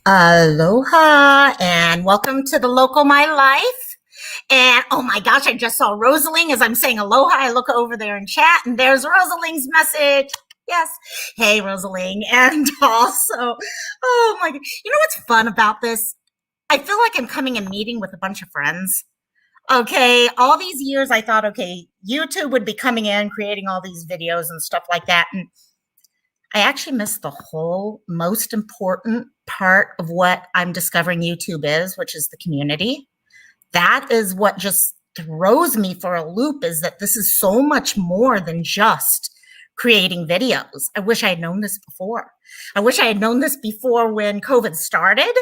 Aloha and welcome to the local My Life. And oh my gosh, I just saw Rosalie as I'm saying aloha. I look over there in chat and there's Rosalie's message. Yes. Hey, Rosalie. And also, oh my God. You know what's fun about this? I feel like I'm coming and meeting with a bunch of friends. Okay. All these years I thought, okay, YouTube would be coming in, creating all these videos and stuff like that. And I actually missed the whole most important part of what I'm discovering YouTube is, which is the community. That is what just throws me for a loop, is that this is so much more than just creating videos. I wish I had known this before. I wish I had known this before when COVID started.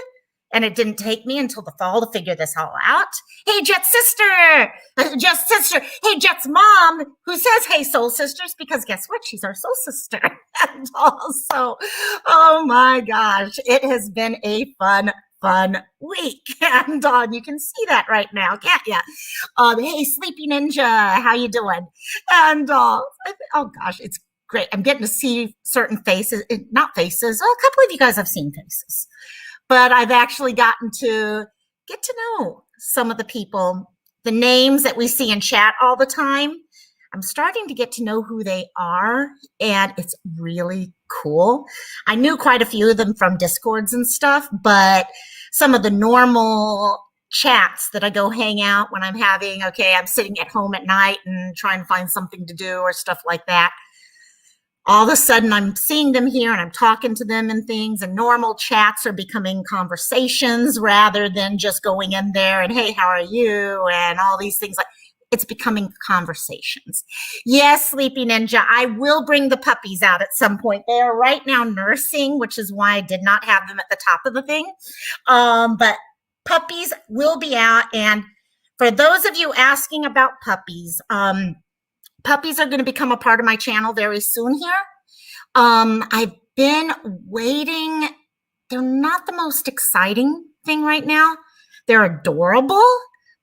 And it didn't take me until the fall to figure this all out. Hey, Jet's sister, Jet's sister. Hey, Jet's mom, who says, hey, soul sisters, because guess what? She's our soul sister. And also, oh my gosh, it has been a fun week. And you can see that right now, can't you? Hey, Sleepy Ninja, how you doing? And oh gosh, it's great. I'm getting to see certain faces, not faces. Oh, a couple of you guys have seen faces. But I've actually gotten to get to know some of the people, the names that we see in chat all the time. I'm starting to get to know who they are, and it's really cool. I knew quite a few of them from Discords and stuff, but some of the normal chats that I go hang out when I'm I'm sitting at home at night and trying to find something to do or stuff like that. All of a sudden I'm seeing them here and I'm talking to them and things, and normal chats are becoming conversations rather than just going in there and, hey, how are you? And all these things. Like, it's becoming conversations. Yes, Sleepy Ninja, I will bring the puppies out at some point. They are right now nursing, which is why I did not have them at the top of the thing. But puppies will be out. And for those of you asking about puppies, puppies are going to become a part of my channel very soon here. I've been waiting. They're not the most exciting thing right now. They're adorable,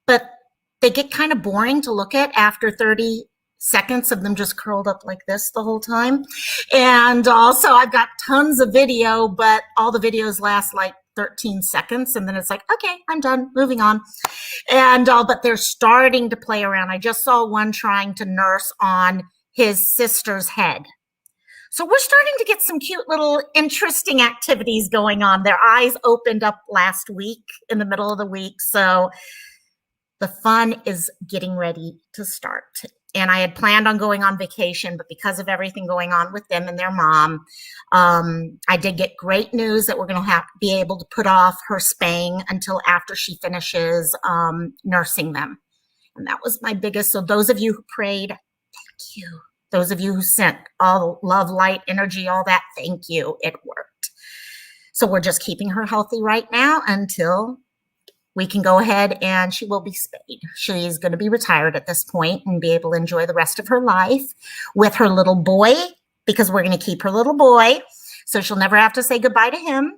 but they get kind of boring to look at after 30 seconds of them just curled up like this the whole time. And also I've got tons of video, but all the videos last like 13 seconds. And then it's like, okay, I'm done, moving on. And but they're starting to play around. I just saw one trying to nurse on his sister's head. So we're starting to get some cute little interesting activities going on. Their eyes opened up last week in the middle of the week. So the fun is getting ready to start. And I had planned on going on vacation, but because of everything going on with them and their mom, I did get great news that we're going to have to be able to put off her spaying until after she finishes nursing them. And that was my biggest. So those of you who prayed, thank you. Those of you who sent all love, light, energy, all that, thank you. It worked. So we're just keeping her healthy right now until we can go ahead and she will be spayed. She's going to be retired at this point and be able to enjoy the rest of her life with her little boy, because we're going to keep her little boy. So she'll never have to say goodbye to him.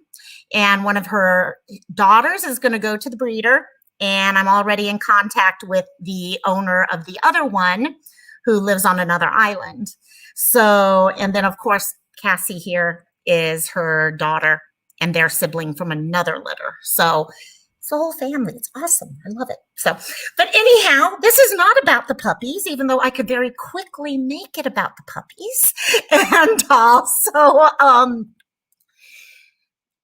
And one of her daughters is going to go to the breeder. And I'm already in contact with the owner of the other one who lives on another island. So, and then of course, Cassie here is her daughter and their sibling from another litter. So it's the whole family. It's awesome. I love it. So, but anyhow, this is not about the puppies, even though I could very quickly make it about the puppies. And also,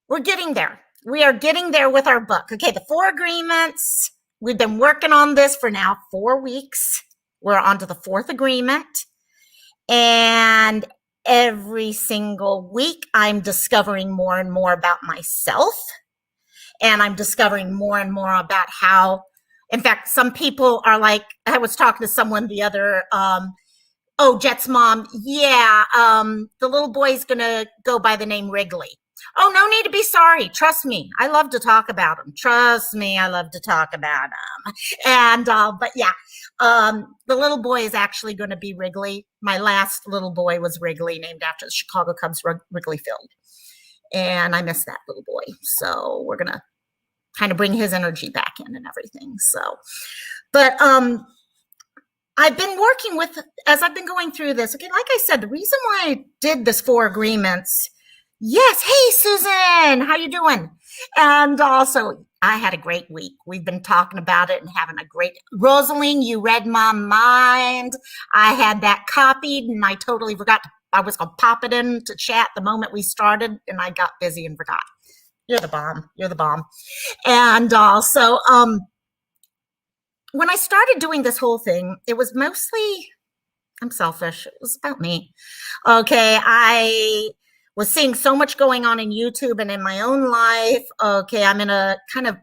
we're getting there. We are getting there with our book. Okay, the 4 agreements. We've been working on this for now 4 weeks. We're on to the 4th agreement. And every single week, I'm discovering more and more about myself. And I'm discovering more and more about how, in fact, some people are like, I was talking to someone the other, oh, Jet's mom, yeah, the little boy's going to go by the name Wrigley. Oh, no need to be sorry. Trust me. I love to talk about him. Trust me. I love to talk about him. And, but yeah, the little boy is actually going to be Wrigley. My last little boy was Wrigley, named after the Chicago Cubs Wrigley Field. And I miss that little boy. So we're going to kind of bring his energy back in and everything. So, but I've been working with, as I've been going through this, okay, like I said, the reason why I did this 4 agreements Yes. Hey, Susan, how you doing? And also, I had a great week. We've been talking about it and having a great. Rosalind, you read my mind. I had that copied, and I totally forgot. I was gonna pop it into chat the moment we started, and I got busy and forgot. You're the bomb. You're the bomb. And also, when I started doing this whole thing, it was mostly I'm selfish. It was about me. Okay, I was seeing so much going on in YouTube and in my own life. Okay, I'm in a kind of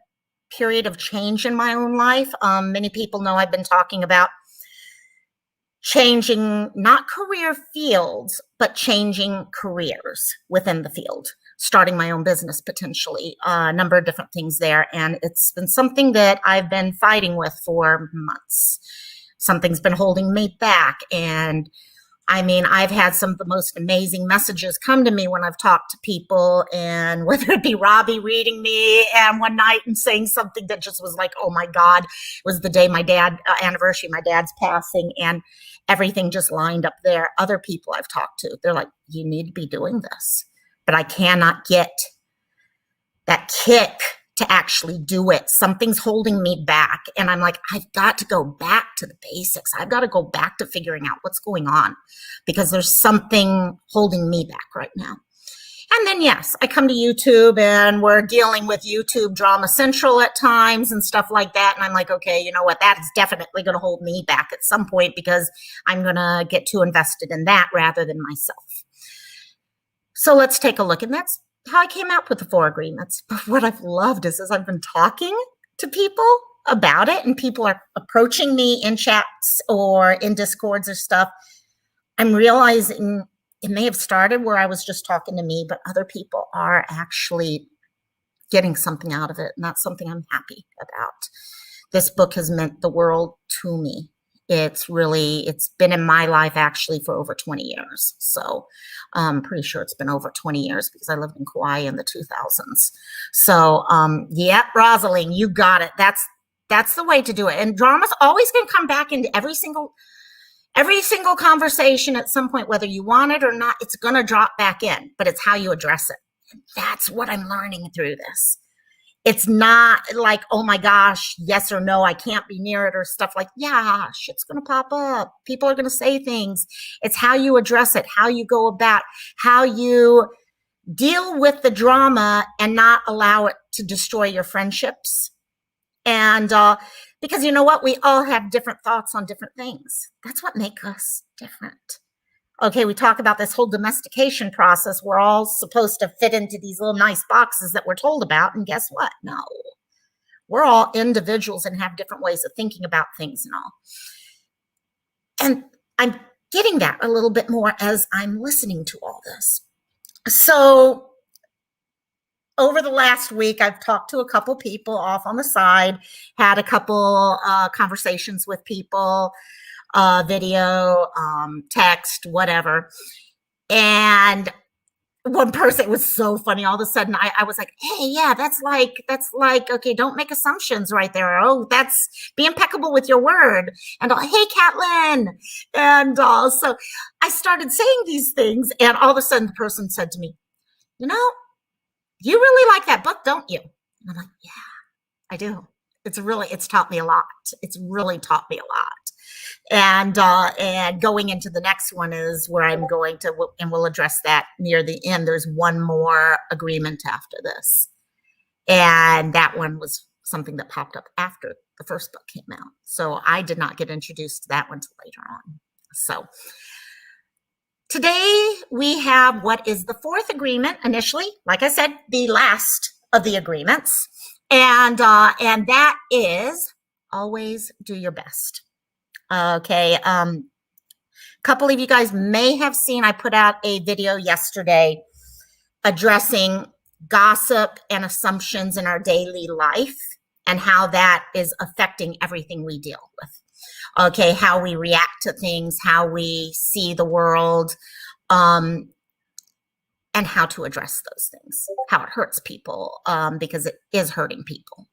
period of change in my own life. Many people know I've been talking about changing not career fields, but changing careers within the field, starting my own business potentially, a number of different things there. And it's been something that I've been fighting with for months. Something's been holding me back. And I mean, I've had some of the most amazing messages come to me when I've talked to people, and whether it be Robbie reading me and one night and saying something that just was like, oh my God, it was the day my dad, anniversary, my dad's passing, and everything just lined up there. Other people I've talked to, they're like, you need to be doing this. But I cannot get that kick to actually do it. Something's holding me back. And I'm like, I've got to go back to the basics. I've got to go back to figuring out what's going on, because there's something holding me back right now. And then, yes, I come to YouTube, and we're dealing with YouTube Drama Central at times and stuff like that. And I'm like, okay, you know what? That is definitely going to hold me back at some point, because I'm going to get too invested in that rather than myself. So let's take a look. And that's how I came out with the 4 agreements. But what I've loved is, as I've been talking to people about it, and people are approaching me in chats or in discords or stuff, I'm realizing it may have started where I was just talking to me, but other people are actually getting something out of it. And that's something I'm happy about. This book has meant the world to me. It's been in my life actually for over 20 years. So I'm pretty sure it's been over 20 years, because I lived in Kauai in the 2000s. So yeah, Rosalind, you got it. That's the way to do it. And drama's always going to come back into every single conversation at some point, whether you want it or not. It's going to drop back in, but it's how you address it. And that's what I'm learning through this. It's not like, oh my gosh, yes or no, I can't be near it or stuff like, yeah, shit's going to pop up. People are going to say things. It's how you address it, how you go about, how you deal with the drama and not allow it to destroy your friendships. And because you know what? We all have different thoughts on different things. That's what makes us different. Okay, we talk about this whole domestication process. We're all supposed to fit into these little nice boxes that we're told about. And guess what? No, we're all individuals and have different ways of thinking about things and all. And I'm getting that a little bit more as I'm listening to all this. So over the last week, I've talked to a couple people off on the side, had a couple conversations with people, video, text, whatever. And one person, it was so funny. All of a sudden I was like, hey, yeah, that's like, okay, don't make assumptions right there. Oh, that's be impeccable with your word. And hey, Catlin. And so I started saying these things, and all of a sudden the person said to me, you know, you really like that book, don't you? And I'm like, yeah, I do. It's taught me a lot. It's really taught me a lot. And going into the next one is where I'm going to, and we'll address that near the end. There's one more agreement after this. And that one was something that popped up after the first book came out. So I did not get introduced to that one until later on. So today we have what is the 4th agreement initially, like I said, the last of the agreements. And that is always do your best. Okay. A couple of you guys may have seen, I put out a video yesterday addressing gossip and assumptions in our daily life and how that is affecting everything we deal with. Okay. How we react to things, how we see the world, and how to address those things, how it hurts people, because it is hurting people.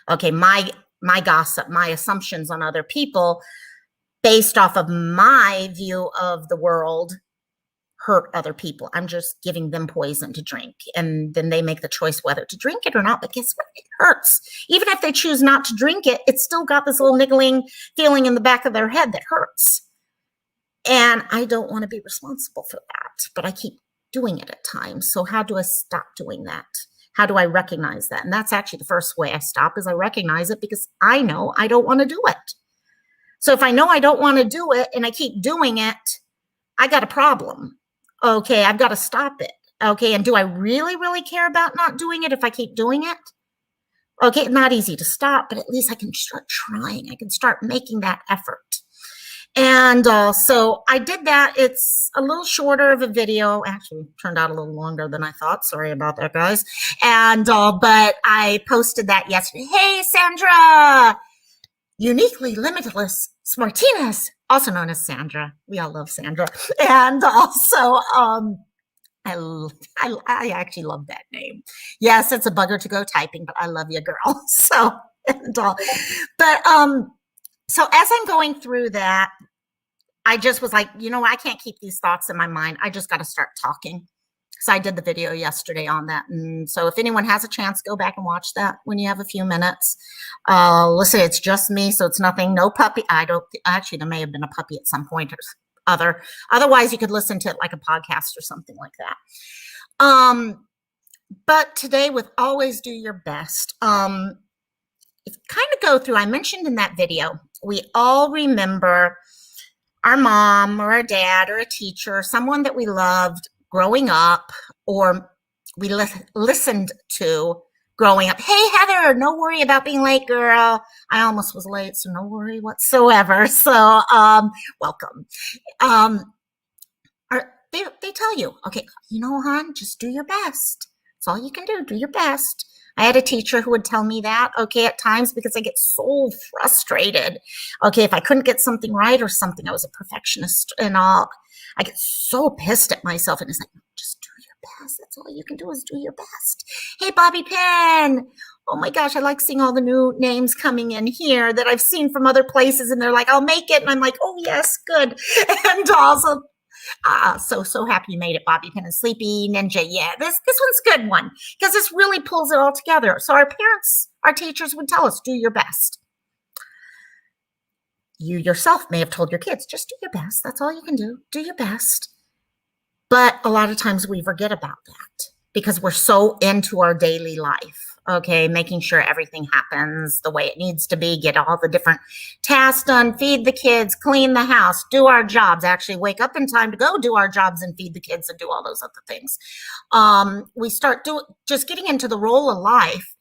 Okay. My gossip, my assumptions on other people based off of my view of the world hurt other people. I'm just giving them poison to drink. And then they make the choice whether to drink it or not. But guess what? It hurts. Even if they choose not to drink it, it's still got this little niggling feeling in the back of their head that hurts. And I don't want to be responsible for that, but I keep doing it at times. So how do I stop doing that? How do I recognize that? And that's actually the first way I stop is I recognize it because I know I don't want to do it. So if I know I don't want to do it and I keep doing it, I got a problem. Okay, I've got to stop it. Okay, and do I really, really care about not doing it if I keep doing it? Okay, not easy to stop, but at least I can start trying. I can start making that effort. And so I did that. It's a little shorter of a video. Actually, turned out a little longer than I thought. Sorry about that, guys. And but I posted that yesterday. Hey, Sandra, uniquely limitless Martinez, also known as Sandra. We all love Sandra. And also, I actually love that name. Yes, it's a bugger to go typing, but I love you, girl. So, so as I'm going through that, I just was like, you know, I can't keep these thoughts in my mind. I just got to start talking. So I did the video yesterday on that. And so if anyone has a chance, go back and watch that when you have a few minutes. Listen, it's just me. So it's nothing, no puppy. Actually, there may have been a puppy at some point or other. Otherwise, you could listen to it like a podcast or something like that. But today with always do your best. If you kind of go through, I mentioned in that video, we all remember our mom or our dad or a teacher, or someone that we loved growing up, or we listened to growing up. Hey, Heather, no worry about being late, girl. I almost was late, so no worry whatsoever. So welcome. They tell you, okay, you know, hon, just do your best. That's all you can do. Do your best. I had a teacher who would tell me that, okay, at times because I get so frustrated. Okay, if I couldn't get something right or something, I was a perfectionist and all. I get so pissed at myself, and it's like, just do your best. That's all you can do is do your best. Hey, Bobby Penn. Oh my gosh, I like seeing all the new names coming in here that I've seen from other places, and they're like, I'll make it. And I'm like, oh yes, good. And also, so happy you made it, Bobby Penn and Sleepy Ninja. Yeah, this one's a good one because this really pulls it all together. So our parents, our teachers would tell us, do your best. You yourself may have told your kids, just do your best. That's all you can do. Do your best. But a lot of times we forget about that because we're so into our daily life. Okay, making sure everything happens the way it needs to be, get all the different tasks done, feed the kids, clean the house, do our jobs, actually wake up in time to go do our jobs and feed the kids and do all those other things. We start just getting into the role of life,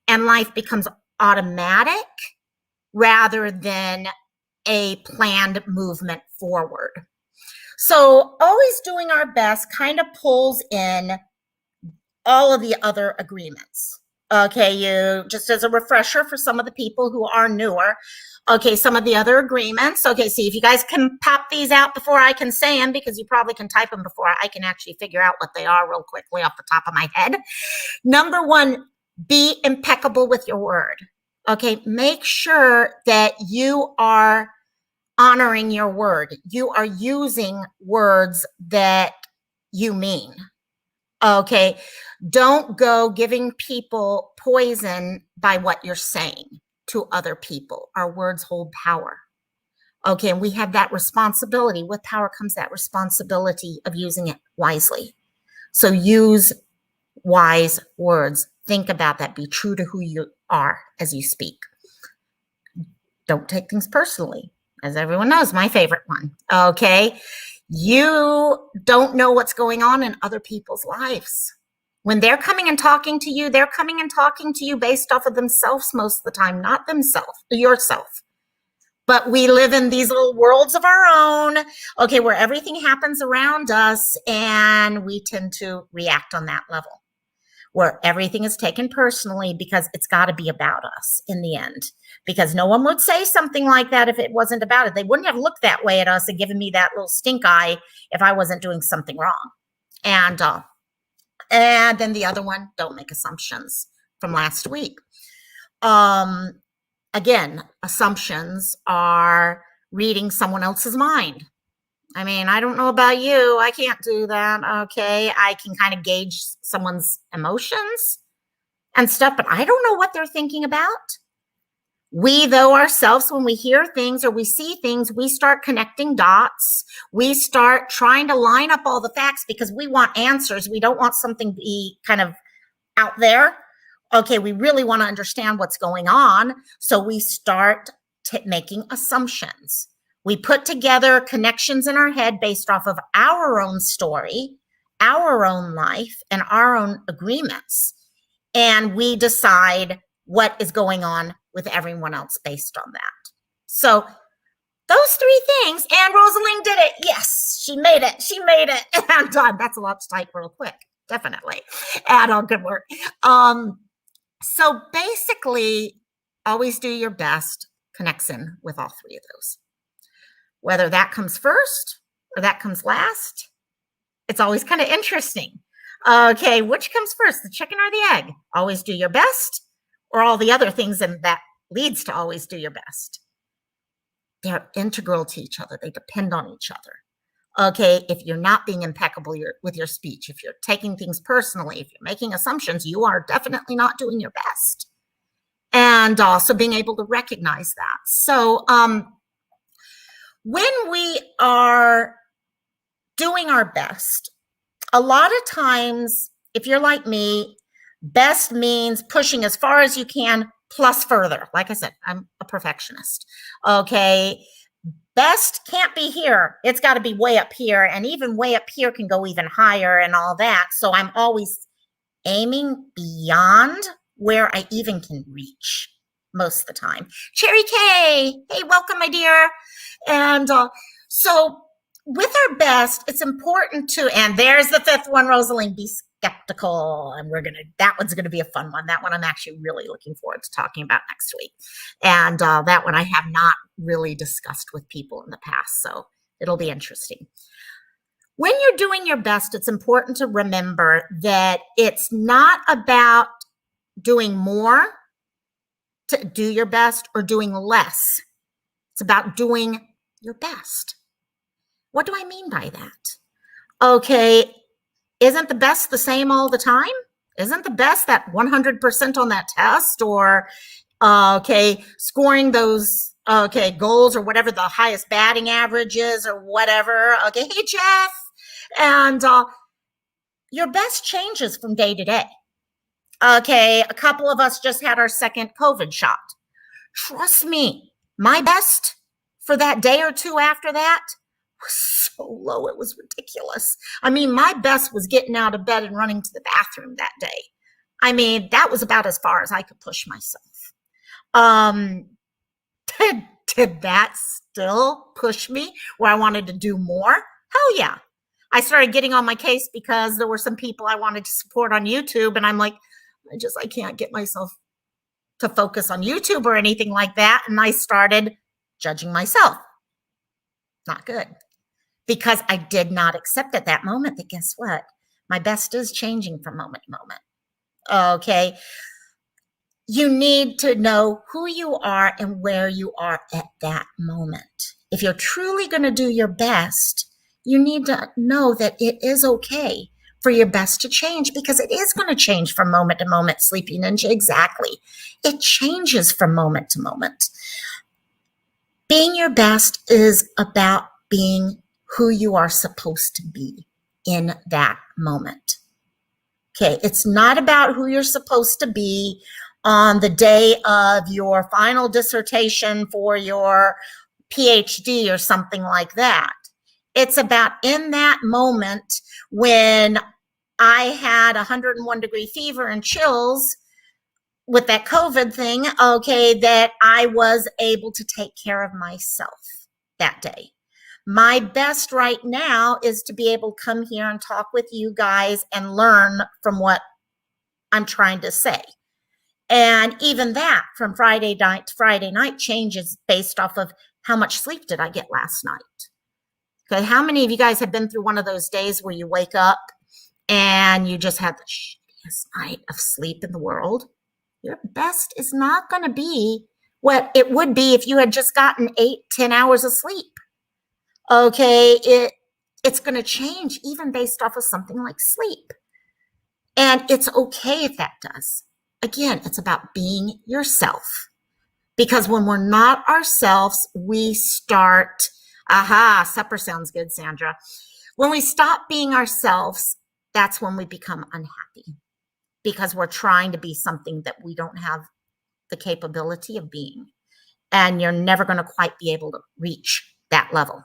and life becomes automatic rather than a planned movement forward. So always doing our best kind of pulls in all of the other agreements. Okay, you just as a refresher for some of the people who are newer. Okay, some of the other agreements. Okay, see if you guys can pop these out before I can say them, because you probably can type them before I can actually figure out what they are real quickly off the top of my head. Number one, be impeccable with your word. Okay, make sure that you are honoring your word. You are using words that you mean. Okay, don't go giving people poison by what you're saying to other people. Our words hold power. Okay, and we have that responsibility. With power comes that responsibility of using it wisely. So use wise words. Think about that. Be true to who you are as you speak. Don't take things personally. As everyone knows, my favorite one. Okay, you don't know what's going on in other people's lives. When they're coming and talking to you, they're coming and talking to you based off of themselves most of the time, not yourself. But we live in these little worlds of our own, okay, where everything happens around us, and we tend to react on that level, where everything is taken personally because it's got to be about us in the end. Because no one would say something like that if it wasn't about it. They wouldn't have looked that way at us and given me that little stink eye if I wasn't doing something wrong. And then the other one, don't make assumptions from last week. Again, assumptions are reading someone else's mind. I mean, I don't know about you. I can't do that. Okay. I can kind of gauge someone's emotions and stuff, but I don't know what they're thinking about. We, though, ourselves, when we hear things or we see things, we start connecting dots. We start trying to line up all the facts because we want answers. We don't want something to be kind of out there. Okay, we really want to understand what's going on. So we start making assumptions. We put together connections in our head based off of our own story, our own life, and our own agreements. And we decide what is going on with everyone else based on that. So those three things, and Rosaline did it. Yes, she made it. She made it. And that's a lot to type real quick. Definitely. And good work. So basically, always do your best connects in with all three of those. Whether that comes first or that comes last, it's always kind of interesting. Okay, which comes first, the chicken or the egg? Always do your best, or all the other things and that leads to always do your best? They're integral to each other. They depend on each other. Okay, if you're not being impeccable with your speech, if you're taking things personally, if you're making assumptions, you are definitely not doing your best. And also being able to recognize that. So when we are doing our best, a lot of times, if you're like me, best means pushing as far as you can plus further. Like I said, I'm a perfectionist. Okay. Best can't be here. It's got to be way up here. And even way up here can go even higher and all that. So I'm always aiming beyond where I even can reach most of the time. Cherry K, hey, welcome, my dear. And so with our best, it's important to, and there's the fifth one, Rosaline, be skeptical. And that one's going to be a fun one. That one I'm actually really looking forward to talking about next week. And that one I have not really discussed with people in the past. So it'll be interesting. When you're doing your best, it's important to remember that it's not about doing more to do your best or doing less. It's about doing your best. What do I mean by that? Okay, isn't the best the same all the time? Isn't the best that 100% on that test, or scoring those goals or whatever the highest batting average is or whatever? Okay, hey Jeff, and your best changes from day to day. Okay, a couple of us just had our second COVID shot. Trust me, my best for that day or two after that was so low, it was ridiculous. I mean, my best was getting out of bed and running to the bathroom that day. I mean, that was about as far as I could push myself. Did that still push me where I wanted to do more? Hell yeah. I started getting on my case because there were some people I wanted to support on YouTube, and I'm like, I can't get myself to focus on YouTube or anything like that. And I started judging myself. Not good. Because I did not accept at that moment that, guess what? My best is changing from moment to moment. Okay. You need to know who you are and where you are at that moment. If you're truly going to do your best, you need to know that it is okay for your best to change, because it is going to change from moment to moment. Sleepy Ninja, exactly. It changes from moment to moment. Being your best is about being who you are supposed to be in that moment. Okay, it's not about who you're supposed to be on the day of your final dissertation for your PhD or something like that. It's about in that moment when I had 101-degree fever and chills with that COVID thing, okay, that I was able to take care of myself that day. My best right now is to be able to come here and talk with you guys and learn from what I'm trying to say. And even that from Friday night to Friday night changes based off of how much sleep did I get last night. Okay, how many of you guys have been through one of those days where you wake up and you just had the shittiest night of sleep in the world? Your best is not going to be what it would be if you had just gotten 8-10 hours of sleep. Okay, it's going to change even based off of something like sleep. And it's okay if that does. Again, it's about being yourself. Because when we're not ourselves, we start, aha, supper sounds good, Sandra. When we stop being ourselves, that's when we become unhappy because we're trying to be something that we don't have the capability of being. And you're never going to quite be able to reach that level,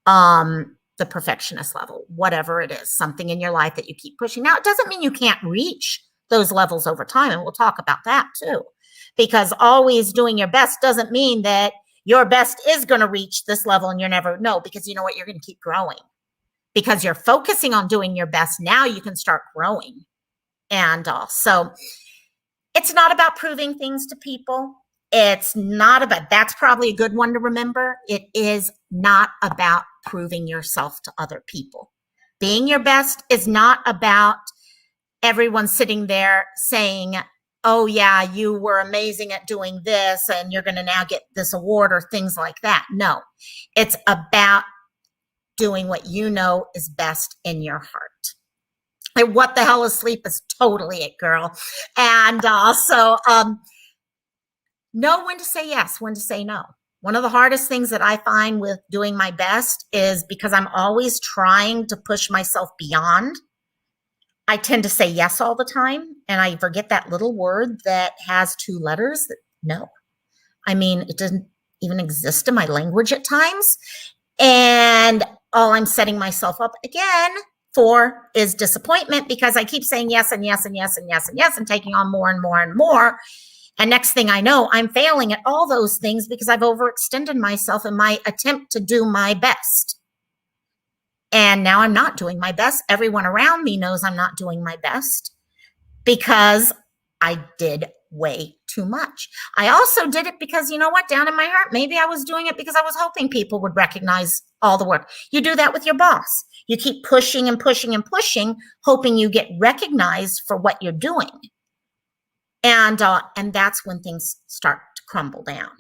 the perfectionist level, whatever it is, something in your life that you keep pushing. Now, it doesn't mean you can't reach those levels over time. And we'll talk about that too, because always doing your best doesn't mean that your best is going to reach this level and you're never, no, because you know what? You're going to keep growing because you're focusing on doing your best. Now you can start growing. And so it's not about proving things to people. It's not about, that's probably a good one to remember. It is not about proving yourself to other people. Being your best is not about everyone sitting there saying, oh yeah, you were amazing at doing this and you're going to now get this award or things like that. No, it's about doing what you know is best in your heart. And what the hell is sleep is totally it, girl. And also, know when to say yes, when to say no. One of the hardest things that I find with doing my best is because I'm always trying to push myself beyond, I tend to say yes all the time. And I forget that little word that has 2 letters, that no. I mean, it doesn't even exist in my language at times. And all I'm setting myself up again for is disappointment because I keep saying yes and yes and yes and yes and yes and taking on more and more and more. And next thing I know, I'm failing at all those things because I've overextended myself in my attempt to do my best. And now I'm not doing my best. Everyone around me knows I'm not doing my best because I did way too much. I also did it because, you know what, down in my heart, maybe I was doing it because I was hoping people would recognize all the work. You do that with your boss. You keep pushing and pushing and pushing, hoping you get recognized for what you're doing. And that's when things start to crumble down.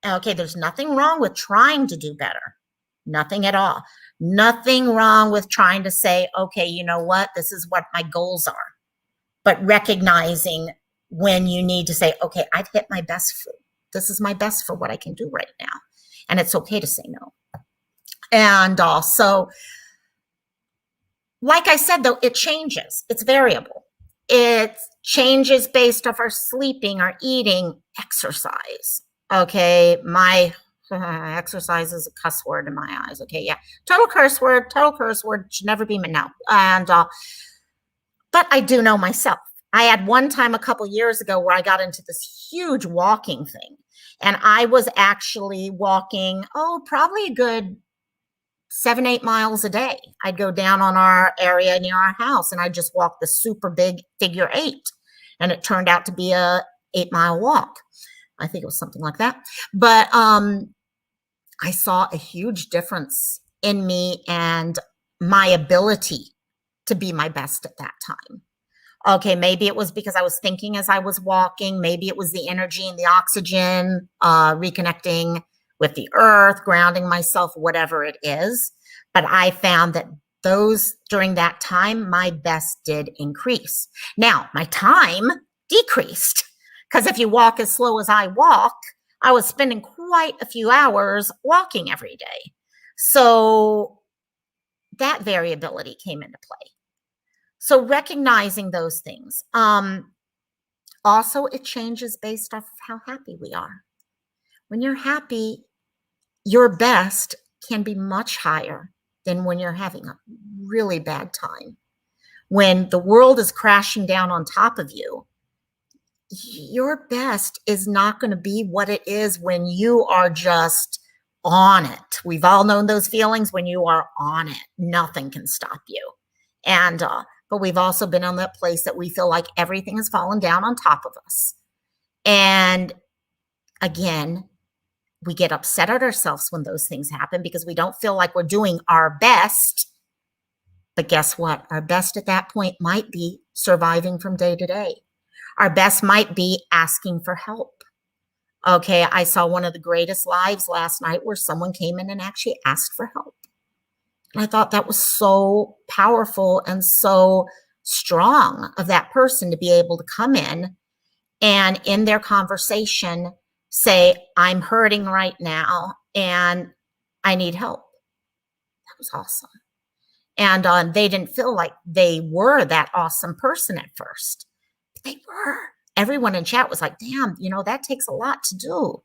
Okay, there's nothing wrong with trying to do better. Nothing at all. Nothing wrong with trying to say, okay, you know what, this is what my goals are. But recognizing when you need to say, okay, I've hit my best for, this is my best for what I can do right now. And it's okay to say no. And also, like I said, though, it changes. It's variable. It changes based off our sleeping, our eating, exercise. Okay, my exercise is a cuss word in my eyes. Okay, yeah, total curse word, should never be no. And but I do know myself. I had one time a couple years ago where I got into this huge walking thing, and I was actually walking, probably a good 7-8 miles a day. I'd go down on our area near our house and I'd just walk the super big figure 8. And it turned out to be a 8-mile walk. I think it was something like that. But I saw a huge difference in me and my ability to be my best at that time. Okay, maybe it was because I was thinking as I was walking. Maybe it was the energy and the oxygen, reconnecting with the earth, grounding myself, whatever it is. But I found that during that time, my best did increase. Now, my time decreased because if you walk as slow as I walk, I was spending quite a few hours walking every day. So that variability came into play. So recognizing those things. Also, it changes based off of how happy we are. When you're happy, your best can be much higher than when you're having a really bad time. When the world is crashing down on top of you, your best is not going to be what it is when you are just on it. We've all known those feelings when you are on it. Nothing can stop you. And but we've also been on that place that we feel like everything has fallen down on top of us. And again, we get upset at ourselves when those things happen because we don't feel like we're doing our best. But guess what? Our best at that point might be surviving from day to day. Our best might be asking for help. Okay, I saw one of the greatest lives last night where someone came in and actually asked for help. And I thought that was so powerful and so strong of that person to be able to come in their conversation say, I'm hurting right now and I need help. That was awesome. And they didn't feel like they were that awesome person at first, but they were. Everyone in chat was like, damn, that takes a lot to do.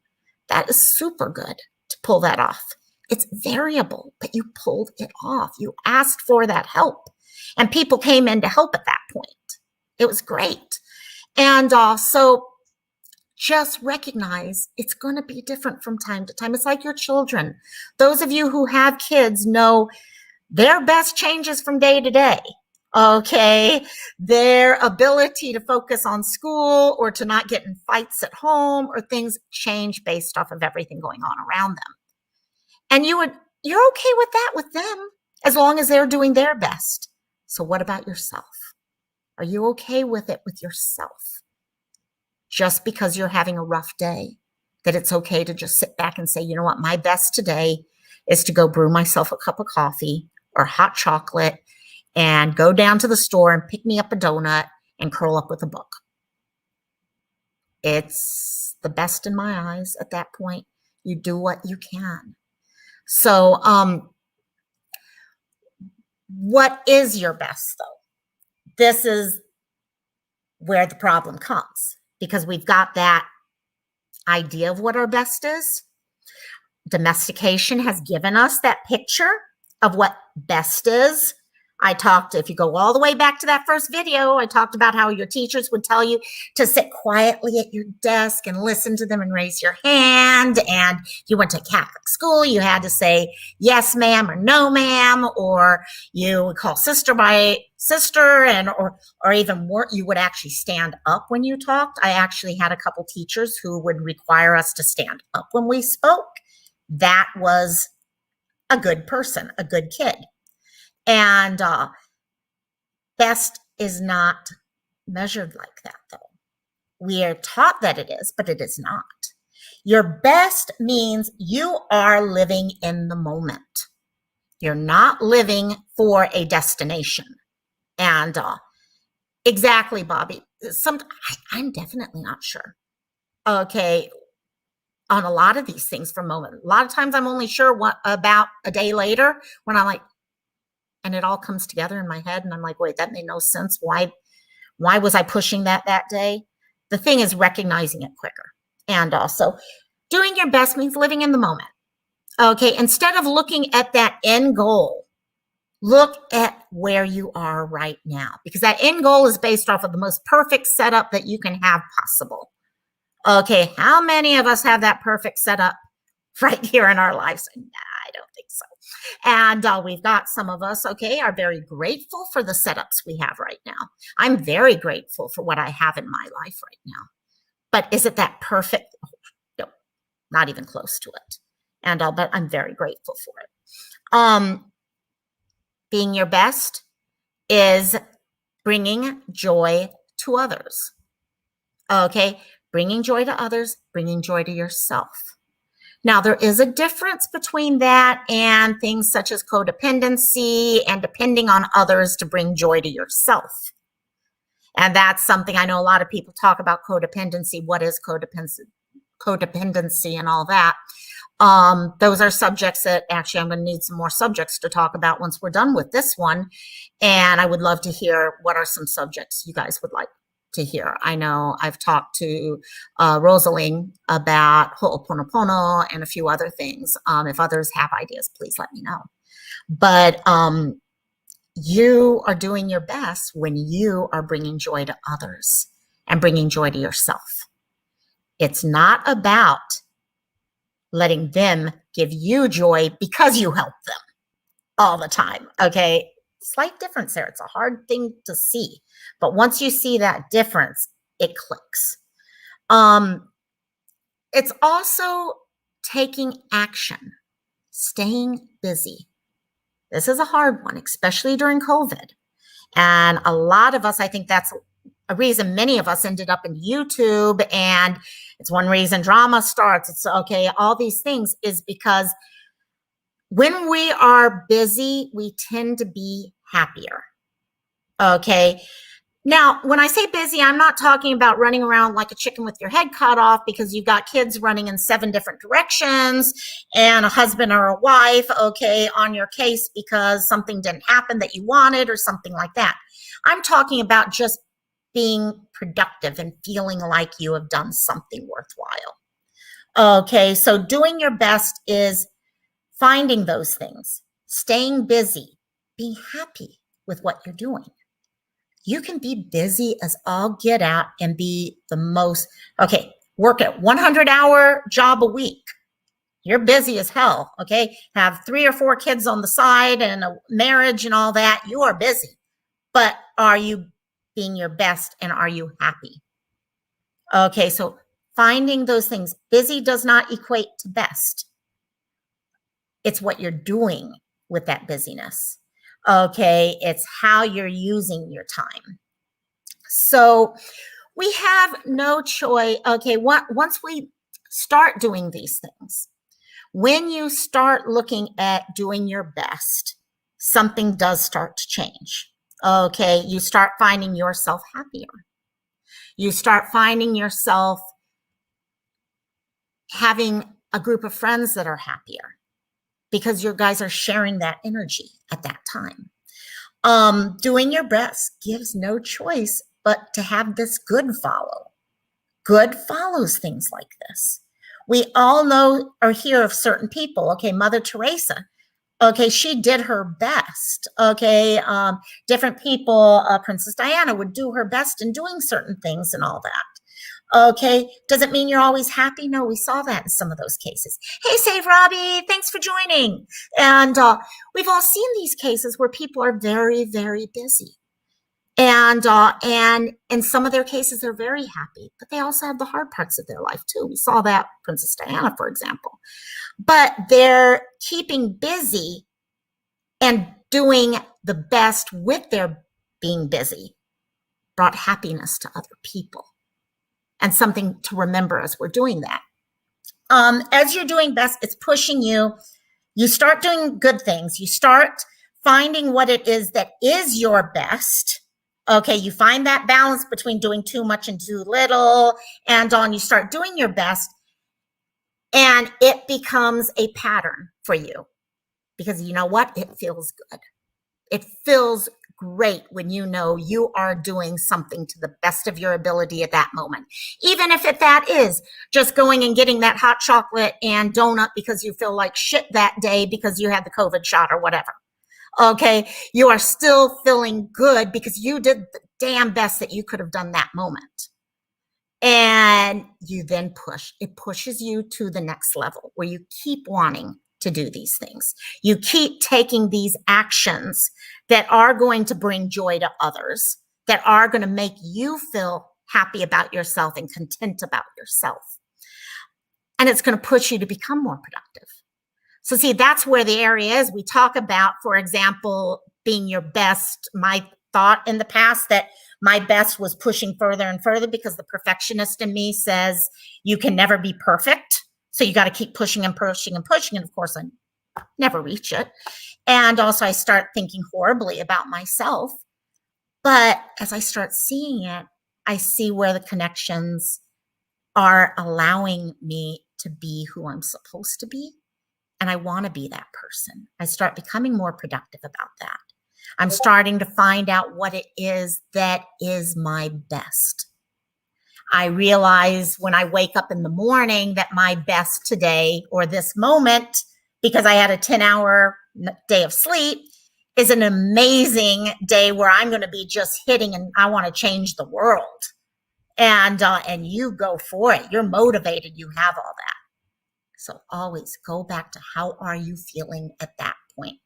That is super good to pull that off. It's variable, but you pulled it off. You asked for that help, and people came in to help at that point. It was great. And so just recognize it's going to be different from time to time. It's like your children. Those of you who have kids know their best changes from day to day. Okay. Their ability to focus on school or to not get in fights at home or things change based off of everything going on around them. And you're okay with that with them as long as they're doing their best. So what about yourself? Are you okay with it with yourself? Just because you're having a rough day, that it's okay to just sit back and say, you know what, my best today is to go brew myself a cup of coffee or hot chocolate and go down to the store and pick me up a donut and curl up with a book. It's the best in my eyes at that point. You do what you can. So, what is your best though? This is where the problem comes, because we've got that idea of what our best is. Domestication has given us that picture of what best is. If you go all the way back to that first video, I talked about how your teachers would tell you to sit quietly at your desk and listen to them and raise your hand. And you went to Catholic school, you had to say, yes, ma'am, or no, ma'am, or you would call sister by sister, or even more, you would actually stand up when you talked. I actually had a couple teachers who would require us to stand up when we spoke. That was a good person, a good kid. And best is not measured like that, though. We are taught that it is, but it is not. Your best means you are living in the moment. You're not living for a destination. And exactly, Bobby. I'm definitely not sure. Okay, on a lot of these things for a moment. A lot of times I'm only sure about a day later when I'm like, and it all comes together in my head. And I'm like, wait, that made no sense. Why was I pushing that day? The thing is recognizing it quicker. And also doing your best means living in the moment. Okay. Instead of looking at that end goal, look at where you are right now, because that end goal is based off of the most perfect setup that you can have possible. Okay. How many of us have that perfect setup right here in our lives? Nah, I don't think so. And we've got some of us, okay, are very grateful for the setups we have right now. I'm very grateful for what I have in my life right now. But is it that perfect? No, not even close to it. And but I'm very grateful for it. Being your best is bringing joy to others. Okay, bringing joy to others, bringing joy to yourself. Now, there is a difference between that and things such as codependency and depending on others to bring joy to yourself. And that's something I know a lot of people talk about, codependency. What is codependency and all that? Those are subjects that actually I'm going to need some more subjects to talk about once we're done with this one. And I would love to hear what are some subjects you guys would like to hear. I know I've talked to Rosaline about Ho'oponopono and a few other things. If others have ideas, please let me know. But you are doing your best when you are bringing joy to others and bringing joy to yourself. It's not about letting them give you joy because you help them all the time, okay? Slight difference there. It's a hard thing to see. But once you see that difference, it clicks. It's also taking action, staying busy. This is a hard one, especially during COVID. And a lot of us, I think that's a reason many of us ended up in YouTube, and it's one reason drama starts. It's okay. All these things is because When we are busy, we tend to be happier. Okay. Now, when I say busy, I'm not talking about running around like a chicken with your head cut off because you've got kids running in 7 different directions and a husband or a wife, okay, on your case because something didn't happen that you wanted or something like that. I'm talking about just being productive and feeling like you have done something worthwhile. Okay, so doing your best is finding those things, staying busy, being happy with what you're doing. You can be busy as all get out and be the most, okay, work at 100-hour job a week. You're busy as hell, okay? Have 3 or 4 kids on the side and a marriage and all that. You are busy. But are you being your best and are you happy? Okay, so finding those things. Busy does not equate to best. It's what you're doing with that busyness. Okay, it's how you're using your time. So we have no choice. Okay, once we start doing these things, when you start looking at doing your best, something does start to change. Okay, you start finding yourself happier. You start finding yourself having a group of friends that are happier because you guys are sharing that energy at that time. Doing your best gives no choice but to have this good follow. Good follows things like this. We all know or hear of certain people. Okay, Mother Teresa. Okay, she did her best. Okay, different people, Princess Diana would do her best in doing certain things and all that. Okay, does it mean you're always happy? No, we saw that in some of those cases. Hey, Save Robbie, thanks for joining. And we've all seen these cases where people are very, very busy. And in some of their cases, they're very happy, but they also have the hard parts of their life too. We saw that Princess Diana, for example. But they're keeping busy and doing the best with their being busy brought happiness to other people. And something to remember as we're doing that. As you're doing best, it's pushing you. You start doing good things. You start finding what it is that is your best. Okay, you find that balance between doing too much and too little, and you start doing your best, and it becomes a pattern for you because you know what? It feels good. It feels great when you know you are doing something to the best of your ability at that moment. Even if that is just going and getting that hot chocolate and donut because you feel like shit that day because you had the COVID shot or whatever. Okay, you are still feeling good because you did the damn best that you could have done that moment. And you then push. It pushes you to the next level where you keep wanting to do these things. You keep taking these actions that are going to bring joy to others, that are going to make you feel happy about yourself and content about yourself. And it's going to push you to become more productive. So see, that's where the area is. We talk about, for example, being your best. My thought in the past that my best was pushing further and further because the perfectionist in me says you can never be perfect. So you got to keep pushing and pushing and pushing. And of course, I never reach it. And also I start thinking horribly about myself. But as I start seeing it, I see where the connections are allowing me to be who I'm supposed to be. And I want to be that person. I start becoming more productive about that. I'm starting to find out what it is that is my best. I realize when I wake up in the morning that my best today or this moment, because I had a 10-hour day of sleep, is an amazing day where I'm going to be just hitting and I want to change the world. And you go for it. You're motivated. You have all that. So always go back to how are you feeling at that point.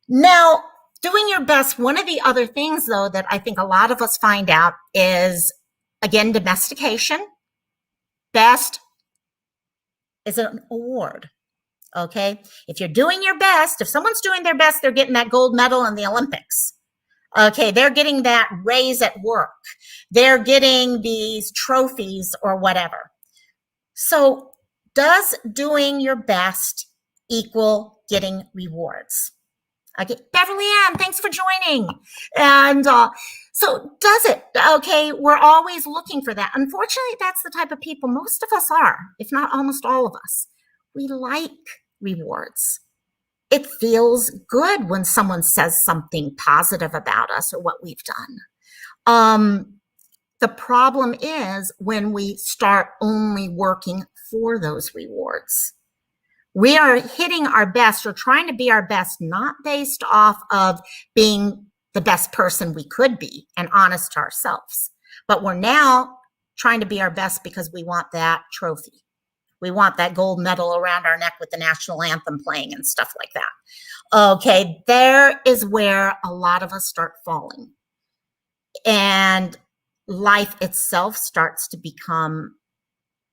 Now, doing your best, one of the other things, though, that I think a lot of us find out is, again, domestication. Best is an award, okay? If you're doing your best, if someone's doing their best, they're getting that gold medal in the Olympics. Okay, they're getting that raise at work. They're getting these trophies or whatever. So does doing your best equal getting rewards. Okay, Beverly Ann, thanks for joining. And so does it? Okay, we're always looking for that. Unfortunately, that's the type of people most of us are, if not almost all of us. We like rewards. It feels good when someone says something positive about us or what we've done. The problem is when we start only working for those rewards. We are hitting our best or trying to be our best, not based off of being the best person we could be and honest to ourselves. But we're now trying to be our best because we want that trophy. We want that gold medal around our neck with the national anthem playing and stuff like that. Okay, there is where a lot of us start falling. And life itself starts to become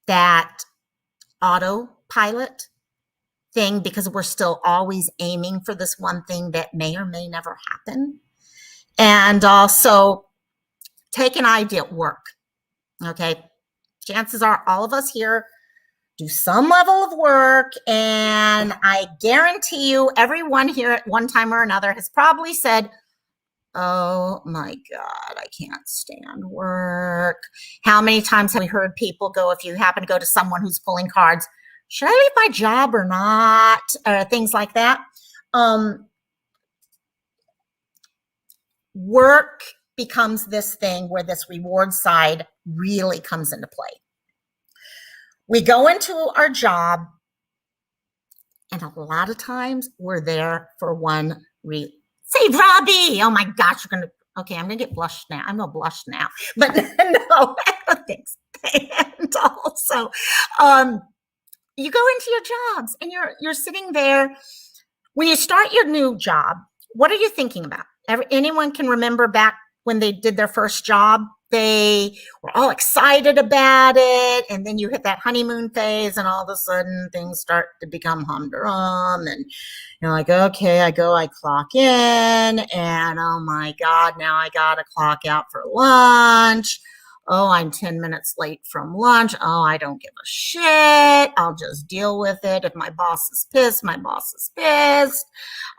that autopilot thing because we're still always aiming for this one thing that may or may never happen. And also take an idea at work. Okay, chances are all of us here do some level of work, and I guarantee you everyone here at one time or another has probably said, oh my God, I can't stand work. How many times have we heard people go, if you happen to go to someone who's pulling cards, should I leave my job or not? Or things like that. Work becomes this thing where this reward side really comes into play. We go into our job, and a lot of times we're there for one reason. Say, Robbie, oh my gosh, you're gonna, okay, I'm gonna get blushed now. I'm gonna blush now, but no, thanks. And also, you go into your jobs and you're sitting there. When you start your new job, what are you thinking about? Anyone can remember back when they did their first job? They were all excited about it, and then you hit that honeymoon phase, and all of a sudden things start to become humdrum, and you're like, okay, I clock in, and oh my God, now I gotta clock out for lunch. Oh, I'm 10 minutes late from lunch. Oh, I don't give a shit. I'll just deal with it. If my boss is pissed, my boss is pissed.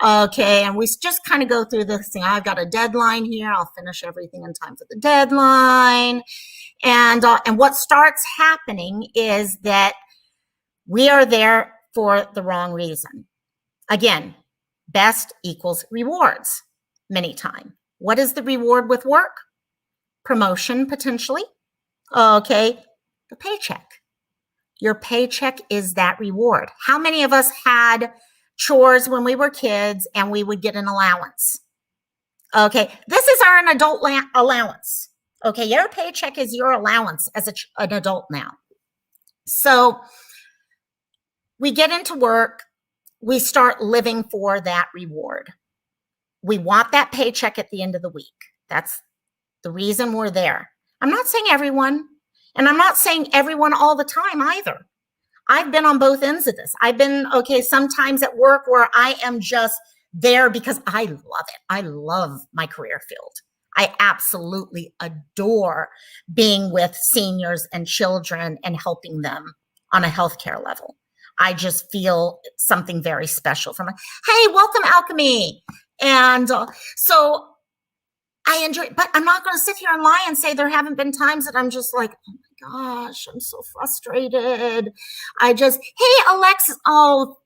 Okay, and we just kind of go through this thing. I've got a deadline here. I'll finish everything in time for the deadline. And what starts happening is that we are there for the wrong reason. Again, best equals rewards many times. What is the reward with work? Promotion, potentially. Okay, the paycheck. Your paycheck is that reward. How many of us had chores when we were kids and we would get an allowance? Okay, this is an adult allowance. Okay, your paycheck is your allowance as an adult now. So we get into work, we start living for that reward. We want that paycheck at the end of the week. That's the reason we're there. I'm not saying everyone, and I'm not saying everyone all the time either. I've been on both ends of this. I've been, okay, sometimes at work where I am just there because I love it. I love my career field. I absolutely adore being with seniors and children and helping them on a healthcare level. I just feel something very special from it. Hey, welcome, Alchemy. And so I enjoy it, but I'm not going to sit here and lie and say there haven't been times that I'm just like, oh my gosh, I'm so frustrated. Hey, Alexis. Oh,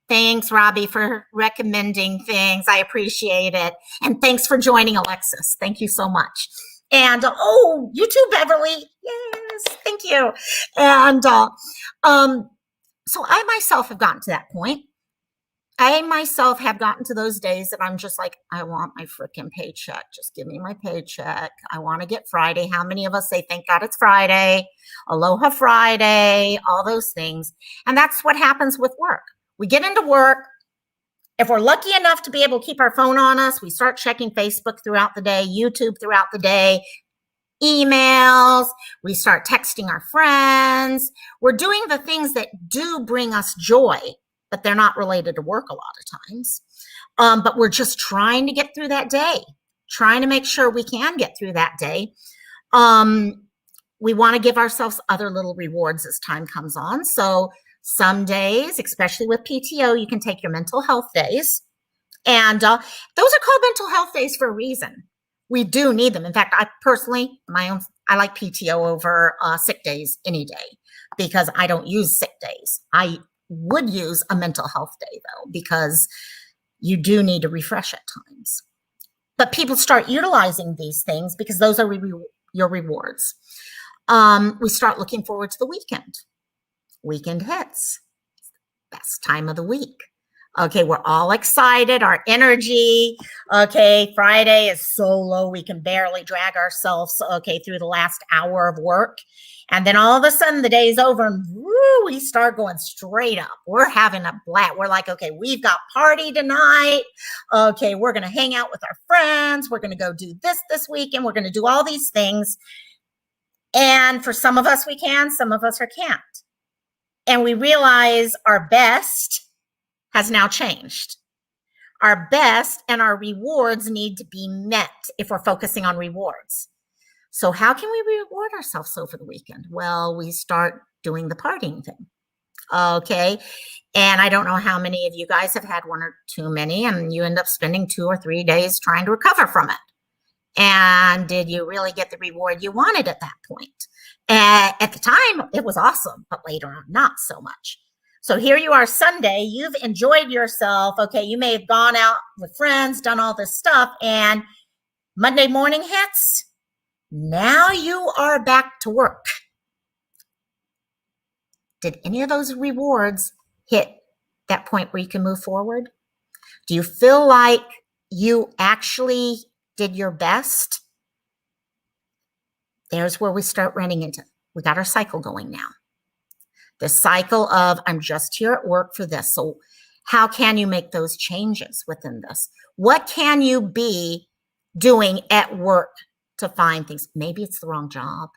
thanks, Robbie, for recommending things. I appreciate it. And thanks for joining, Alexis. Thank you so much. And, oh, you too, Beverly. Yes, thank you. And so I myself have gotten to that point. I myself have gotten to those days that I'm just like, I want my freaking paycheck. Just give me my paycheck. I want to get Friday. How many of us say, thank God it's Friday, Aloha Friday, all those things. And that's what happens with work. We get into work. If we're lucky enough to be able to keep our phone on us, we start checking Facebook throughout the day, YouTube throughout the day, emails. We start texting our friends. We're doing the things that do bring us joy, but they're not related to work a lot of times. But we're just trying to get through that day, trying to make sure we can get through that day. We want to give ourselves other little rewards as time comes on. So Some days, especially with PTO, you can take your mental health days. And those are called mental health days for a reason. We do need them. In fact, I personally, I like PTO over sick days any day because I don't use sick days. I would use a mental health day though, because you do need to refresh at times. But people start utilizing these things because those are your rewards. We start looking forward to the weekend. Weekend hits. Best time of the week. Okay, we're all excited, our energy. Okay, Friday is so low, we can barely drag ourselves, okay, through the last hour of work. And then all of a sudden the day's over and woo, we start going straight up. We're having a blast. We're like, okay, we've got party tonight. Okay, we're going to hang out with our friends. We're going to go do this weekend. We're going to do all these things. And for some of us, we can, some of us can't. And we realize our best has now changed. Our best and our rewards need to be met if we're focusing on rewards. So how can we reward ourselves over the weekend? Well, we start doing the partying thing. Okay. And I don't know how many of you guys have had one or too many, and you end up spending 2 or 3 days trying to recover from it. And did you really get the reward you wanted at that point? At the time, it was awesome, but later on, not so much. So here you are Sunday, you've enjoyed yourself. Okay, you may have gone out with friends, done all this stuff, and Monday morning hits. Now you are back to work. Did any of those rewards hit that point where you can move forward? Do you feel like you actually did your best? There's where we start running into. We got our cycle going now. The cycle of I'm just here at work for this. So how can you make those changes within this? What can you be doing at work to find things? Maybe it's the wrong job,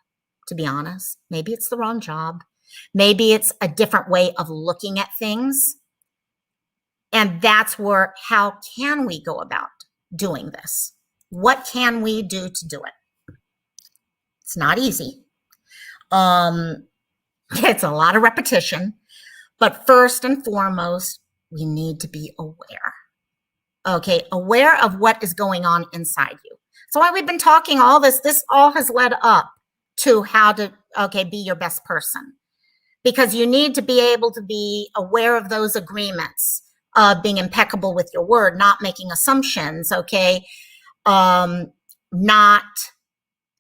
to be honest. Maybe it's the wrong job. Maybe it's a different way of looking at things. And that's where, how can we go about doing this? What can we do to do it? It's not easy. It's a lot of repetition, but first and foremost, we need to be aware. Okay, aware of what is going on inside you. So while we've been talking all this all has led up to how to, okay, be your best person. Because you need to be able to be aware of those agreements, of being impeccable with your word, not making assumptions, okay, not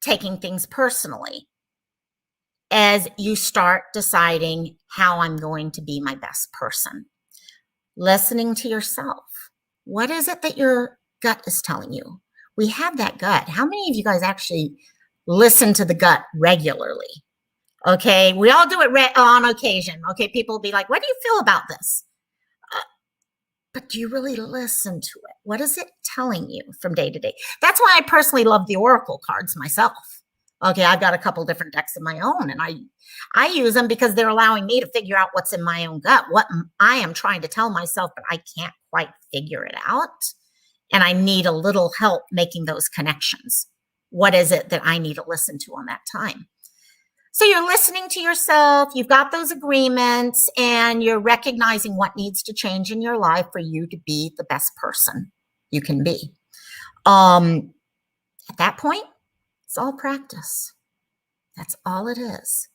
taking things personally. As you start deciding how I'm going to be my best person. Listening to yourself. What is it that your gut is telling you? We have that gut. How many of you guys actually listen to the gut regularly? Okay, we all do it on occasion. Okay, people will be like, what do you feel about this? But do you really listen to it? What is it telling you from day to day? That's why I personally love the Oracle cards myself. Okay, I've got a couple different decks of my own, and I use them because they're allowing me to figure out what's in my own gut, what I am trying to tell myself, but I can't quite figure it out. And I need a little help making those connections. What is it that I need to listen to on that time? So you're listening to yourself, you've got those agreements, and you're recognizing what needs to change in your life for you to be the best person you can be. At that point, it's all practice. That's all it is.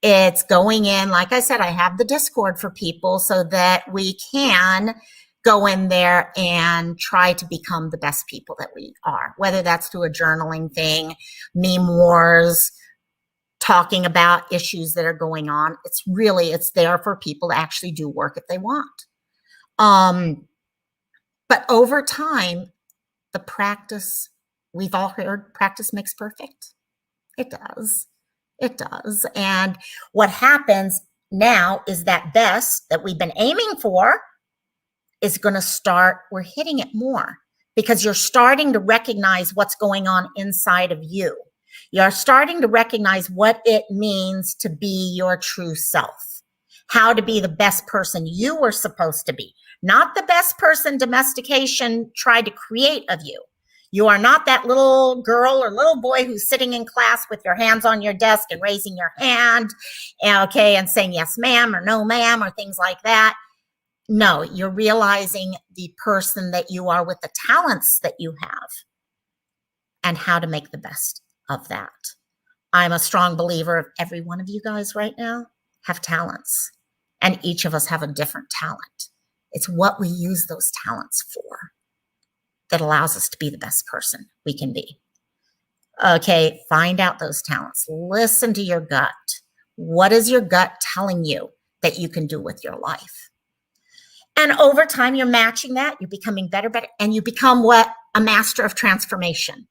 It's going in, like I said, I have the Discord for people so that we can go in there and try to become the best people that we are, whether that's through a journaling thing, meme wars, talking about issues that are going on. It's there for people to actually do work if they want. But over time, the practice, we've all heard practice makes perfect. It does. It does. And what happens now is that best that we've been aiming for is going to start, we're hitting it more because you're starting to recognize what's going on inside of you. You're starting to recognize what it means to be your true self, how to be the best person you were supposed to be, not the best person domestication tried to create of you. You are not that little girl or little boy who's sitting in class with your hands on your desk and raising your hand, okay, and saying yes, ma'am, or no, ma'am, or things like that. No, you're realizing the person that you are with the talents that you have and how to make the best of that. I'm a strong believer of every one of you guys right now have talents, and each of us have a different talent. It's what we use those talents for that allows us to be the best person we can be. Okay, find out those talents. Listen to your gut. What is your gut telling you that you can do with your life? And over time, you're matching that. You're becoming better, and you become what? A master of transformation.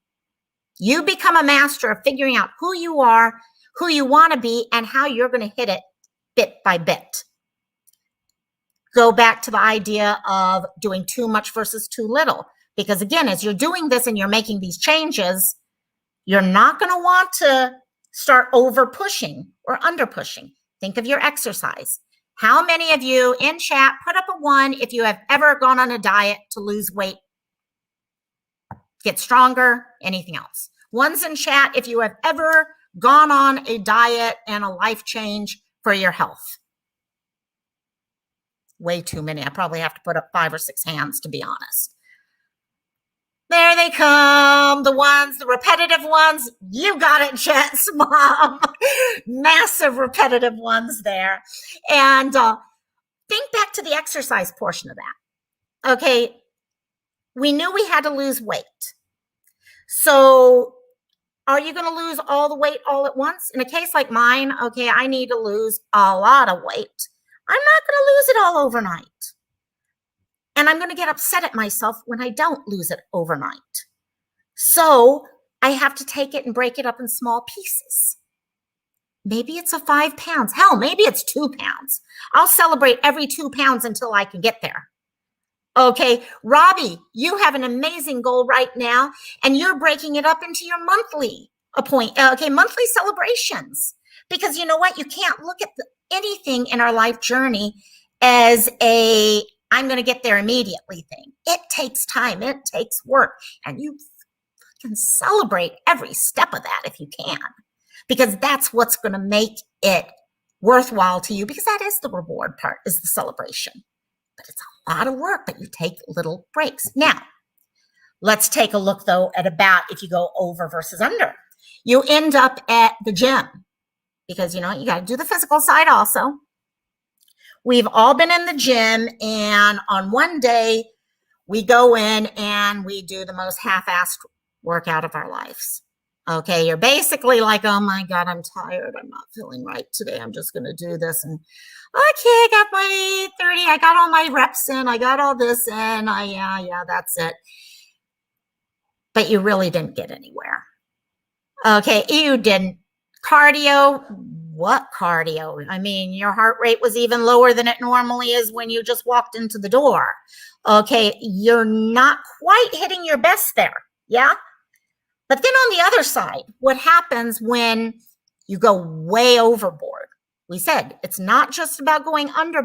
You become a master of figuring out who you are, who you want to be, and how you're going to hit it bit by bit. Go back to the idea of doing too much versus too little. Because again, as you're doing this and you're making these changes, you're not going to want to start over pushing or under pushing. Think of your exercise. How many of you in chat put up a 1 if you have ever gone on a diet to lose weight, get stronger, anything else? 1's in chat if you have ever gone on a diet and a life change for your health. Way too many. I probably have to put up 5 or 6 hands, to be honest. There they come, the ones, the repetitive ones. You got it, Jets, Mom. Massive repetitive ones there. And think back to the exercise portion of that. Okay, we knew we had to lose weight. So are you going to lose all the weight all at once? In a case like mine, okay, I need to lose a lot of weight. I'm not going to lose it all overnight. And I'm going to get upset at myself when I don't lose it overnight. So I have to take it and break it up in small pieces. Maybe it's a 5 pounds. Hell, maybe it's 2 pounds. I'll celebrate every 2 pounds until I can get there. Okay, Robbie, you have an amazing goal right now, and you're breaking it up into your monthly monthly celebrations. Because you know what? You can't look at anything in our life journey as a I'm going to get there immediately thing. It takes time. It takes work. And you can celebrate every step of that if you can, because that's what's going to make it worthwhile to you, because that is the reward part, is the celebration. But it's a lot of work, but you take little breaks. Now, let's take a look, though, at about if you go over versus under. You end up at the gym because, you know, you got to do the physical side also. We've all been in the gym, and on one day, we go in and we do the most half-assed workout of our lives. Okay, you're basically like, oh my God, I'm tired. I'm not feeling right today. I'm just going to do this. And okay, I got my 30. I got all my reps in. I got all this in. Yeah, that's it. But you really didn't get anywhere. Okay, you didn't. Cardio. What cardio? I mean, your heart rate was even lower than it normally is when you just walked into the door. Okay, you're not quite hitting your best there. Yeah? But then on the other side, what happens when you go way overboard? We said it's not just about going under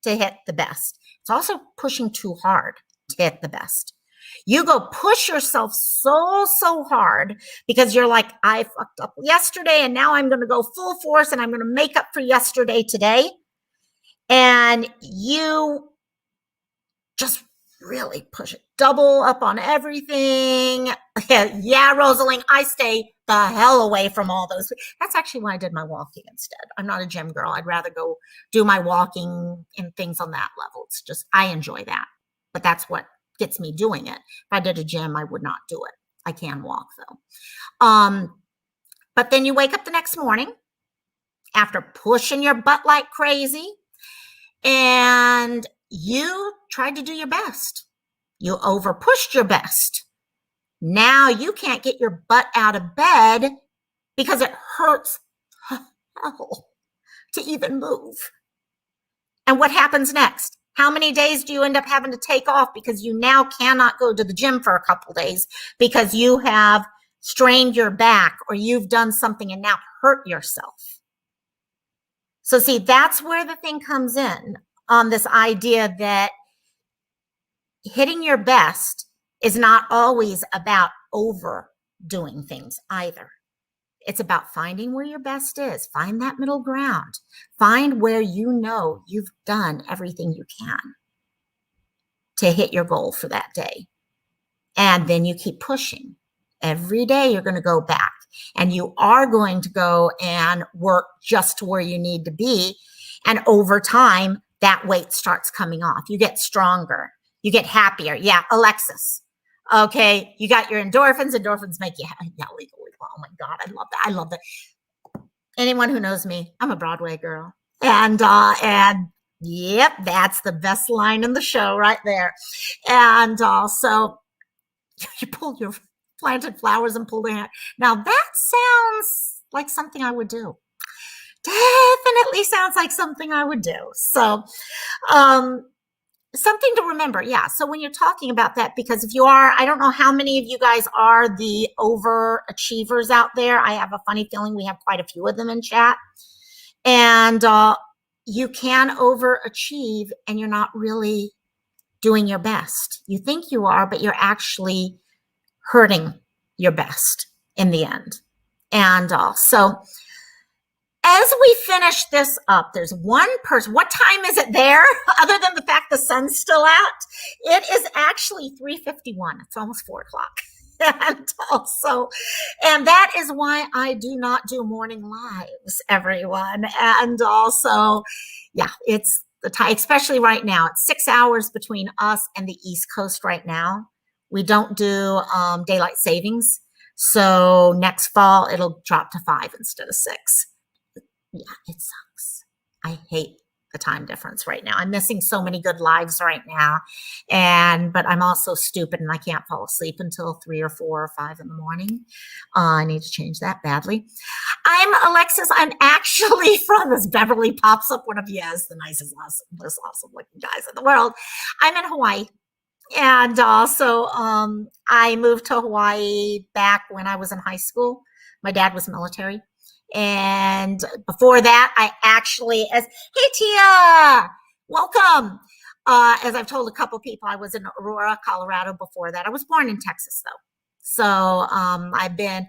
to hit the best. It's also pushing too hard to hit the best. You go push yourself so hard because you're like, I fucked up yesterday and now I'm going to go full force and I'm going to make up for yesterday today. And you just really push it. Double up on everything. Yeah, Rosaline, I stay the hell away from all those. That's actually why I did my walking instead. I'm not a gym girl. I'd rather go do my walking and things on that level. It's just, I enjoy that. But that's what gets me doing it. If I did a gym, I would not do it. I can walk though. But then you wake up the next morning after pushing your butt like crazy and you tried to do your best. You over pushed your best. Now you can't get your butt out of bed because it hurts hell to even move. And what happens next? How many days do you end up having to take off because you now cannot go to the gym for a couple days because you have strained your back or you've done something and now hurt yourself? So see, that's where the thing comes in on this idea that hitting your best is not always about overdoing things either. It's about finding where your best is. Find that middle ground. Find where you know you've done everything you can to hit your goal for that day. And then you keep pushing. Every day you're going to go back and you are going to go and work just to where you need to be. And over time, that weight starts coming off. You get stronger. You get happier. Yeah, Alexis. Okay, you got your endorphins. Endorphins make you happy. Yeah, legally. Oh my God, I love that. I love that. Anyone who knows me, I'm a Broadway girl. And yep, that's the best line in the show right there. And so you pulled your planted flowers and pulled their hair. Now that sounds like something I would do. Definitely sounds like something I would do. So something to remember. Yeah. So when you're talking about that, because if you are, I don't know how many of you guys are the overachievers out there. I have a funny feeling we have quite a few of them in chat. And you can overachieve and you're not really doing your best. You think you are, but you're actually hurting your best in the end. And so as we finish this up, there's one person. What time is it there? Other than the fact the sun's still out, it is actually 3:51. It's almost 4 o'clock. And also, and that is why I do not do morning lives, everyone. And also, yeah, it's the time, especially right now. It's 6 hours between us and the East Coast right now. We don't do daylight savings. So next fall, it'll drop to 5 instead of 6. Yeah, it sucks. I hate the time difference right now. I'm missing so many good lives right now. But I'm also stupid and I can't fall asleep until 3 or 4 or 5 in the morning. I need to change that badly. I'm Alexis. I'm actually from, as Beverly pops up, one of you is the nicest, most awesome looking guys in the world. I'm in Hawaii. And also, I moved to Hawaii back when I was in high school. My dad was military. And before that, I actually, hey, Tia, welcome. As I've told a couple people, I was in Aurora, Colorado before that. I was born in Texas, though. So I've been,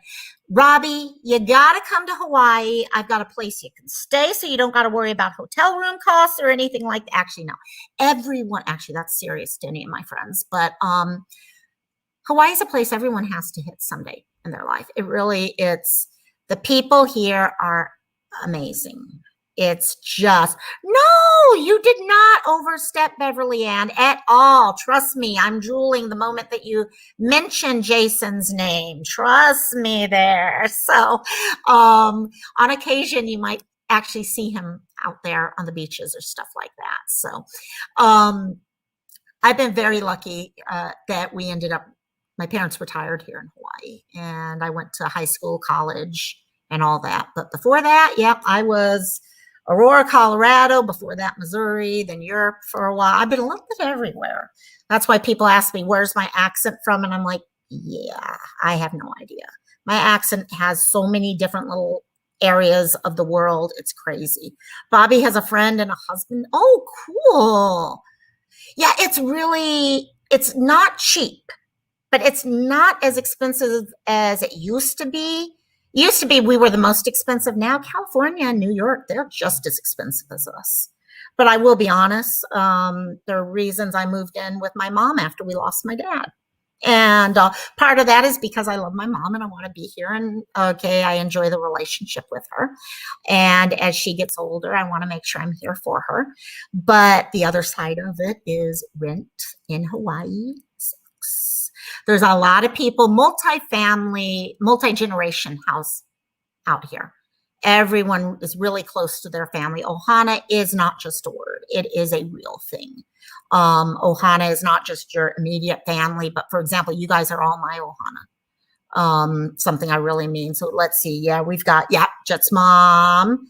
Robbie, you got to come to Hawaii. I've got a place you can stay so you don't got to worry about hotel room costs or anything like that. Actually, no. Everyone, actually, that's serious to any of my friends. But Hawaii is a place everyone has to hit someday in their life. It really, the people here are amazing. It's just, no, you did not overstep, Beverly Ann, at all. Trust me, I'm drooling the moment that you mentioned Jason's name. Trust me there. So on occasion, you might actually see him out there on the beaches or stuff like that. So I've been very lucky that we ended up, my parents retired here in Hawaii, and I went to high school, college, and all that. But before that, yeah, I was Aurora, Colorado, before that, Missouri, then Europe for a while. I've been a little bit everywhere. That's why people ask me, where's my accent from? And I'm like, yeah, I have no idea. My accent has so many different little areas of the world. It's crazy. Bobby has a friend and a husband. Oh, cool. Yeah, it's not cheap, but it's not as expensive as it used to be. Used to be we were the most expensive. Now California and New York, they're just as expensive as us. But I will be honest, there are reasons I moved in with my mom after we lost my dad. And part of that is because I love my mom and I want to be here. And okay, I enjoy the relationship with her. And as she gets older, I want to make sure I'm here for her. But the other side of it is rent in Hawaii sucks. There's a lot of people, multi-family, multi-generation house out here. Everyone is really close to their family. Ohana is not just a word. It is a real thing. Ohana is not just your immediate family, but for example, you guys are all my Ohana. Something I really mean. So let's see. Yeah, we've got, Jet's mom.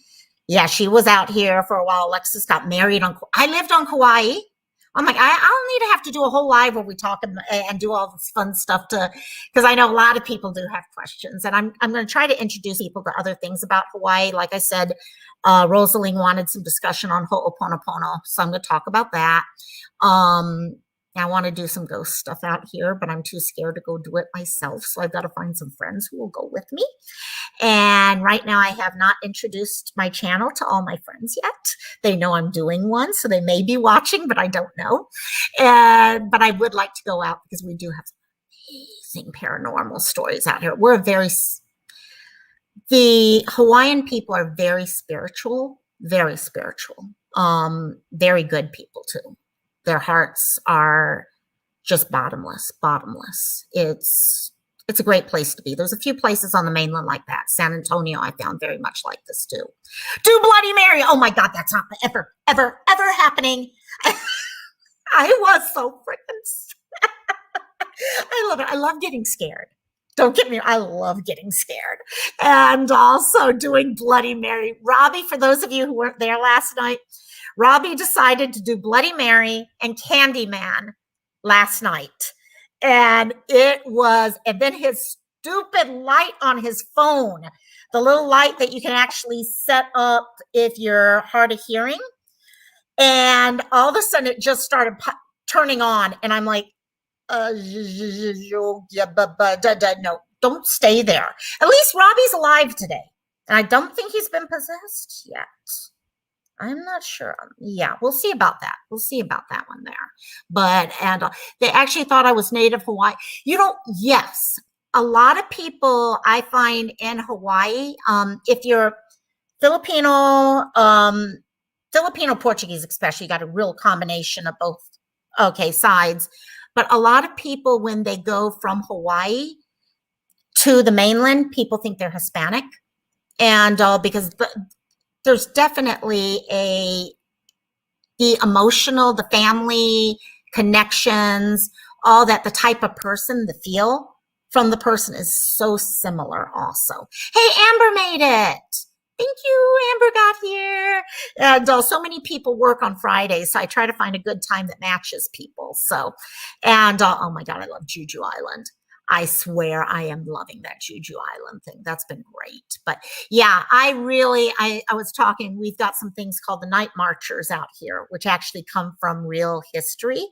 Yeah, she was out here for a while. Alexis got married I lived on Kauai. I'm like, I don't need to have to do a whole live where we talk and do all this fun stuff because I know a lot of people do have questions. And I'm going to try to introduce people to other things about Hawaii. Like I said, Rosaline wanted some discussion on Ho'oponopono, so I'm going to talk about that. And I want to do some ghost stuff out here, but I'm too scared to go do it myself. So I've got to find some friends who will go with me. And right now, I have not introduced my channel to all my friends yet. They know I'm doing one, so they may be watching, but I don't know. But I would like to go out because we do have amazing paranormal stories out here. The Hawaiian people are very spiritual, very spiritual. Very good people too. Their hearts are just bottomless, bottomless. It's a great place to be. There's a few places on the mainland like that. San Antonio, I found very much like this too. Do Bloody Mary. Oh my God, that's not ever, ever, ever happening. I was so freaking I love it. I love getting scared. Don't get me, I love getting scared. And also doing Bloody Mary. Robbie, for those of you who weren't there last night, Robbie decided to do Bloody Mary and Candyman last night. And then his stupid light on his phone, the little light that you can actually set up if you're hard of hearing. And all of a sudden it just started turning on. And I'm like, no, don't stay there. At least Robbie's alive today. And I don't think he's been possessed yet. I'm not sure. Yeah, we'll see about that. We'll see about that one there. But, they actually thought I was native Hawaii. Yes, a lot of people I find in Hawaii, if you're Filipino, Portuguese especially, you got a real combination of both, sides. But a lot of people, when they go from Hawaii to the mainland, people think they're Hispanic. And because there's definitely the emotional, the family connections, all that, the type of person, the feel from the person is so similar also. Hey, Amber made it. Thank you, Amber got here. And so many people work on Fridays, so I try to find a good time that matches people. So, oh my God, I love Juju Island. I swear I am loving that Juju Island thing. That's been great. But yeah, I was talking, we've got some things called the night marchers out here, which actually come from real history.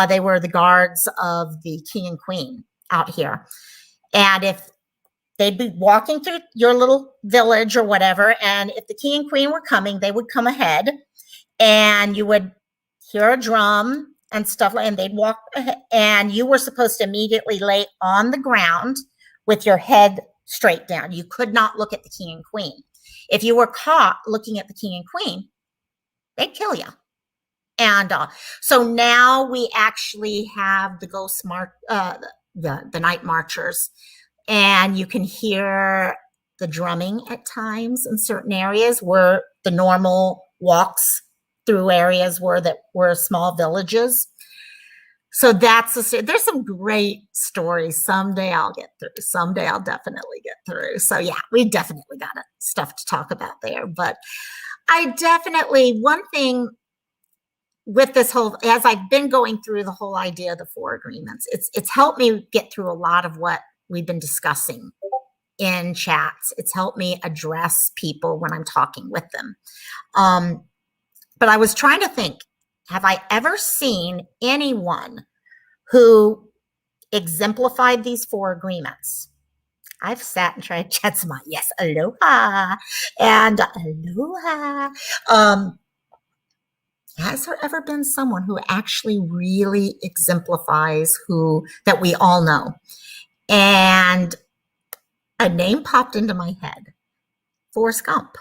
They were the guards of the king and queen out here. And if they'd be walking through your little village or whatever, and if the king and queen were coming, they would come ahead, and you would hear a drum and stuff, and they'd walk ahead, and you were supposed to immediately lay on the ground with your head straight down. You could not look at the king and queen. If you were caught looking at the king and queen, they'd kill you. And so now we actually have the the night marchers. And you can hear the drumming at times in certain areas where the normal walks through areas were small villages. So there's some great stories. Someday I'll get through. Someday I'll definitely get through. So yeah, we definitely got stuff to talk about there. But one thing with this whole, as I've been going through the whole idea of the 4 agreements, it's helped me get through a lot of what we've been discussing in chats. It's helped me address people when I'm talking with them. But I was trying to think, have I ever seen anyone who exemplified these 4 agreements? I've sat and tried chats. Yes, aloha and aloha. Has there ever been someone who actually really exemplifies that we all know? And a name popped into my head, Forrest Gump.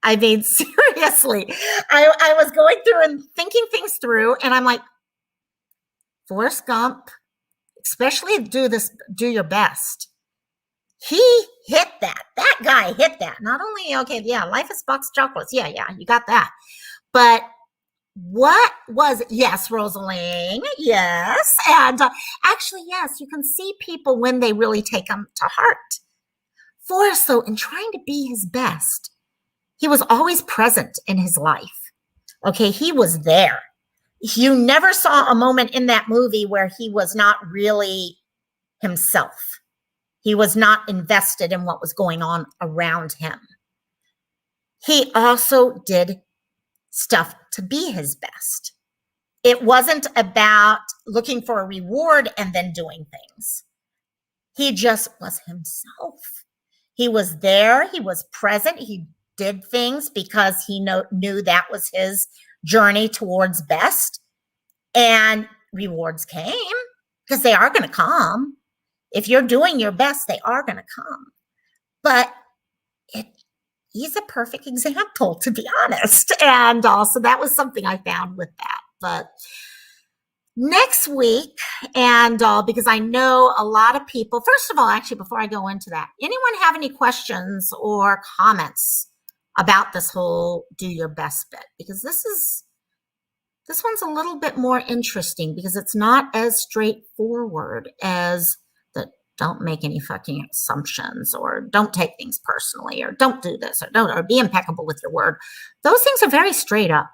I mean, seriously, I was going through and thinking things through, and I'm like, Forrest Gump, especially do your best. He hit that. That guy hit that. Not only, life is box chocolates. Yeah, you got that. But what was it? Yes, Rosaline. Yes. And actually, yes, you can see people when they really take them to heart. Forrest, though, in trying to be his best, he was always present in his life. Okay, he was there. You never saw a moment in that movie where he was not really himself. He was not invested in what was going on around him. He also did stuff to be his best. It wasn't about looking for a reward and then doing things. He just was himself. He was there. He was present. He did things because he knew that was his journey towards best. And rewards came because they are going to come. If you're doing your best, they are going to come. But he's a perfect example, to be honest. And so that was something I found with that. But next week, and because I know a lot of people, first of all, actually, before I go into that, anyone have any questions or comments about this whole do your best bit? Because this one's a little bit more interesting because it's not as straightforward as the don't make any fucking assumptions or don't take things personally or don't do this or be impeccable with your word. Those things are very straight up,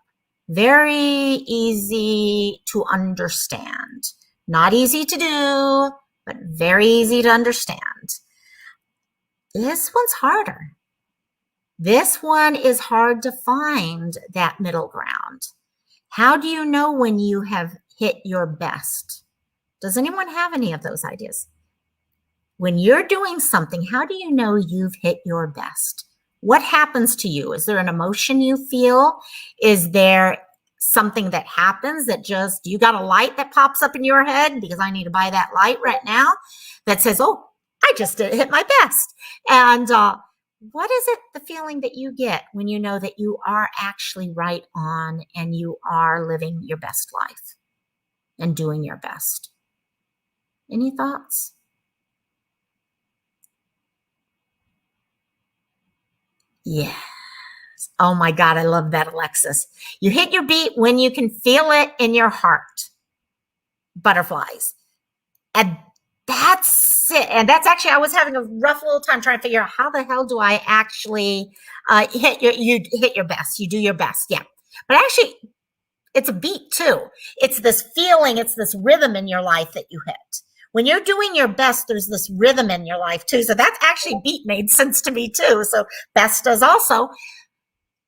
very easy to understand. Not easy to do, but very easy to understand. This one's harder. This one is hard to find that middle ground. How do you know when you have hit your best? Does anyone have any of those ideas? When you're doing something, how do you know you've hit your best? What happens to you? Is there an emotion you feel? Is there something that happens that just, you got a light that pops up in your head because I need to buy that light right now that says, oh, I just hit my best. And what is it, the feeling that you get when you know that you are actually right on and you are living your best life and doing your best? Any thoughts? Yes. Oh my God, I love that, Alexis. You hit your beat when you can feel it in your heart. Butterflies. And that's it. And that's actually, I was having a rough little time trying to figure out how the hell do I actually hit your best. You do your best. Yeah. But actually, it's a beat too. It's this feeling, it's this rhythm in your life that you hit. When you're doing your best, there's this rhythm in your life too. So that's actually beat made sense to me too. So best does also.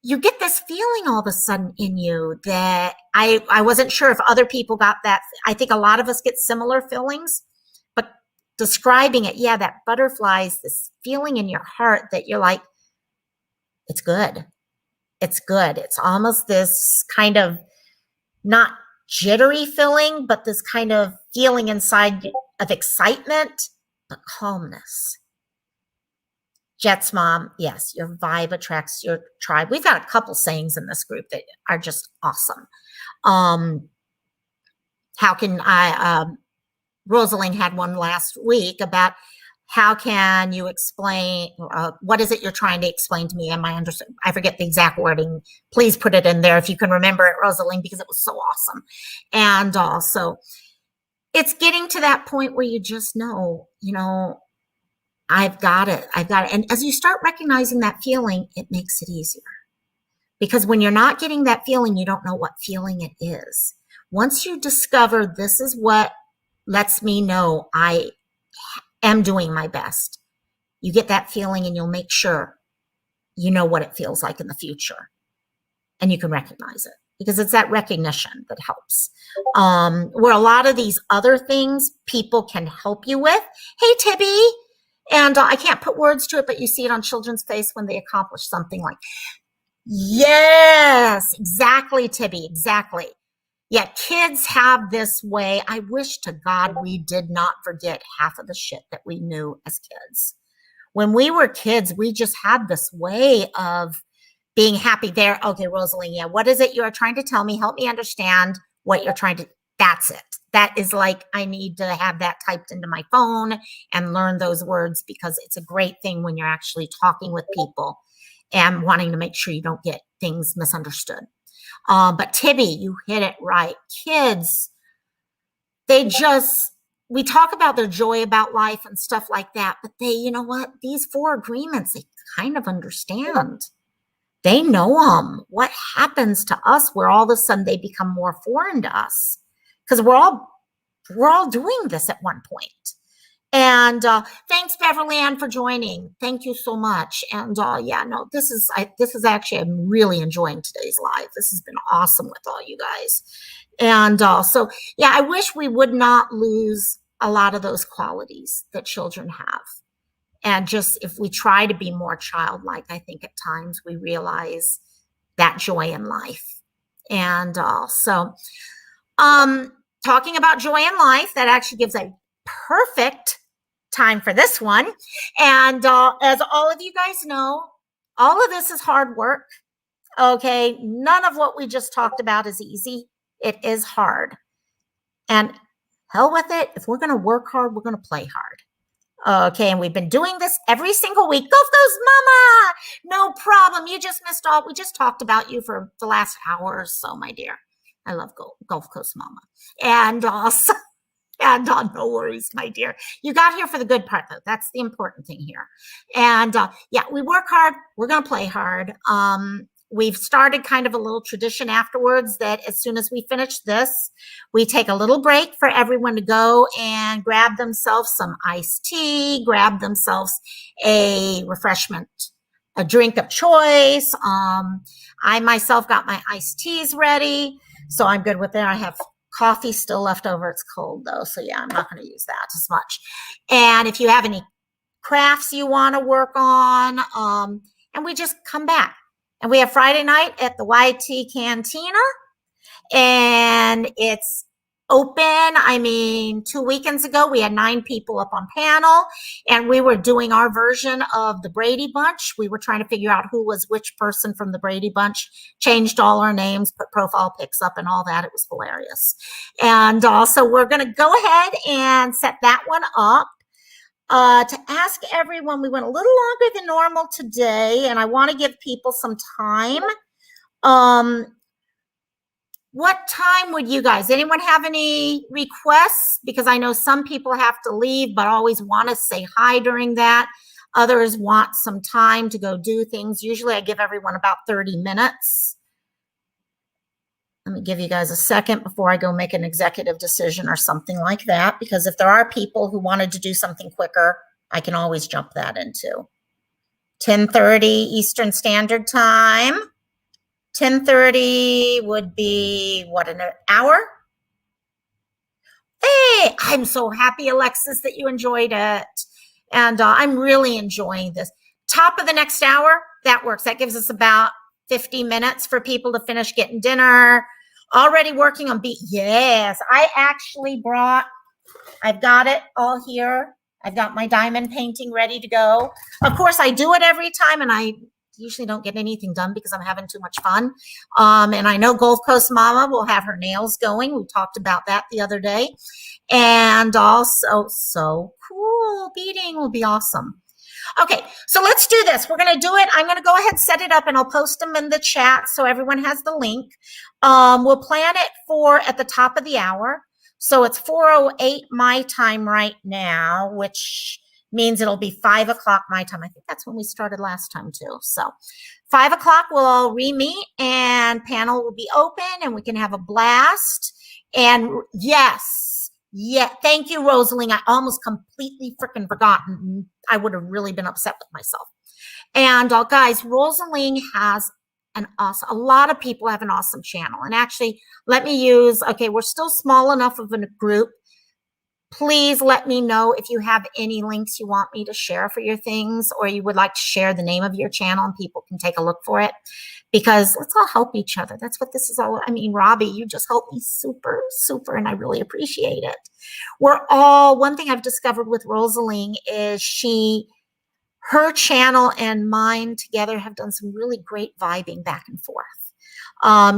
You get this feeling all of a sudden in you that I wasn't sure if other people got that. I think a lot of us get similar feelings, but describing it, yeah, that butterflies, this feeling in your heart that you're like, it's good. It's good. It's almost this kind of not jittery feeling, but this kind of feeling inside of excitement, but calmness. Jet's mom, yes, your vibe attracts your tribe. We've got a couple sayings in this group that are just awesome. How can Rosalind had one last week about how can you explain, what is it you're trying to explain to me? I forget the exact wording. Please put it in there if you can remember it, Rosalind, because it was so awesome. And also, it's getting to that point where you just know, I've got it. And as you start recognizing that feeling, it makes it easier. Because when you're not getting that feeling, you don't know what feeling it is. Once you discover this is what lets me know I am doing my best, you get that feeling and you'll make sure you know what it feels like in the future. And you can recognize it because it's that recognition that helps. Where a lot of these other things people can help you with. Hey, Tibby. And I can't put words to it, but you see it on children's face when they accomplish something like, yes, exactly, Tibby, exactly. Yeah, kids have this way. I wish to God we did not forget half of the shit that we knew as kids. When we were kids, we just had this way of being happy there. Okay, Rosalind, yeah, what is it you're trying to tell me? Help me understand what you're trying to, that's it. That is like, I need to have that typed into my phone and learn those words because it's a great thing when you're actually talking with people and wanting to make sure you don't get things misunderstood. But Tibby, you hit it right. Kids, we talk about their joy about life and stuff like that, but you know what? These 4 agreements, they kind of understand. They know them. What happens to us where all of a sudden they become more foreign to us? Because we're all doing this at one point. And thanks, Beverly Ann, for joining. Thank you so much. And this is actually, I'm really enjoying today's live. This has been awesome with all you guys. And so, yeah, I wish we would not lose a lot of those qualities that children have. And just if we try to be more childlike, I think at times we realize that joy in life. And so, talking about joy in life, that actually gives a perfect time for this one. And as all of you guys know, all of this is hard work. Okay, none of what we just talked about is easy. It is hard. And hell with it. If we're going to work hard, we're going to play hard. Okay, and we've been doing this every single week. Gulf Coast Mama! No problem. You just missed all. We just talked about you for the last hour or so, my dear. I love Gulf Coast Mama. And so, and no worries, my dear. You got here for the good part, though. That's the important thing here. And yeah, we work hard. We're going to play hard. We've started kind of a little tradition afterwards that as soon as we finish this, we take a little break for everyone to go and grab themselves some iced tea, grab themselves a refreshment, a drink of choice. I myself got my iced teas ready, so I'm good with that. I have coffee still left over. It's cold though, so yeah, I'm not going to use that as much. And if you have any crafts you want to work on, and we just come back. And we have Friday night at the YT Cantina, and it's open. I mean, 2 weekends ago, we had 9 people up on panel, and we were doing our version of the Brady Bunch. We were trying to figure out who was which person from the Brady Bunch, changed all our names, put profile pics up and all that. It was hilarious. And so we're going to go ahead and set that one up. To ask everyone, we went a little longer than normal today, and I want to give people some time. What time would you guys, anyone have any requests? Because I know some people have to leave, but always want to say hi during that. Others want some time to go do things. Usually I give everyone about 30 minutes. Let me give you guys a second before I go make an executive decision or something like that, because if there are people who wanted to do something quicker, I can always jump that into. 10:30 Eastern Standard Time. 10:30 would be, what, an hour? Hey, I'm so happy, Alexis, that you enjoyed it. And I'm really enjoying this. Top of the next hour, that works. That gives us about 50 minutes for people to finish getting dinner. Already working on yes, I actually I've got it all here. I've got my diamond painting ready to go. Of course, I do it every time, and I usually don't get anything done because I'm having too much fun. And I know Gulf Coast Mama will have her nails going. We talked about that the other day. And also, so cool, beading will be awesome. Okay, so let's do this. We're going to do it. I'm going to go ahead and set it up, and I'll post them in the chat so everyone has the link. We'll plan it for at the top of the hour. So it's 4:08 my time right now, which means it'll be 5 o'clock my time. I think that's when we started last time too. So 5 o'clock we'll all re-meet, and panel will be open, and we can have a blast. And yes, yeah, thank you, Rosalie. I almost completely freaking forgotten. I would have really been upset with myself. And guys, Rosalie has a lot of people have an awesome channel. And actually, let me use, okay, we're still small enough of a group. Please let me know if you have any links you want me to share for your things, or you would like to share the name of your channel and people can take a look for it, because let's all help each other. That's what this is all. I mean, Robbie, you just helped me super, super, and I really appreciate it. One thing I've discovered with Rosalie is her channel and mine together have done some really great vibing back and forth.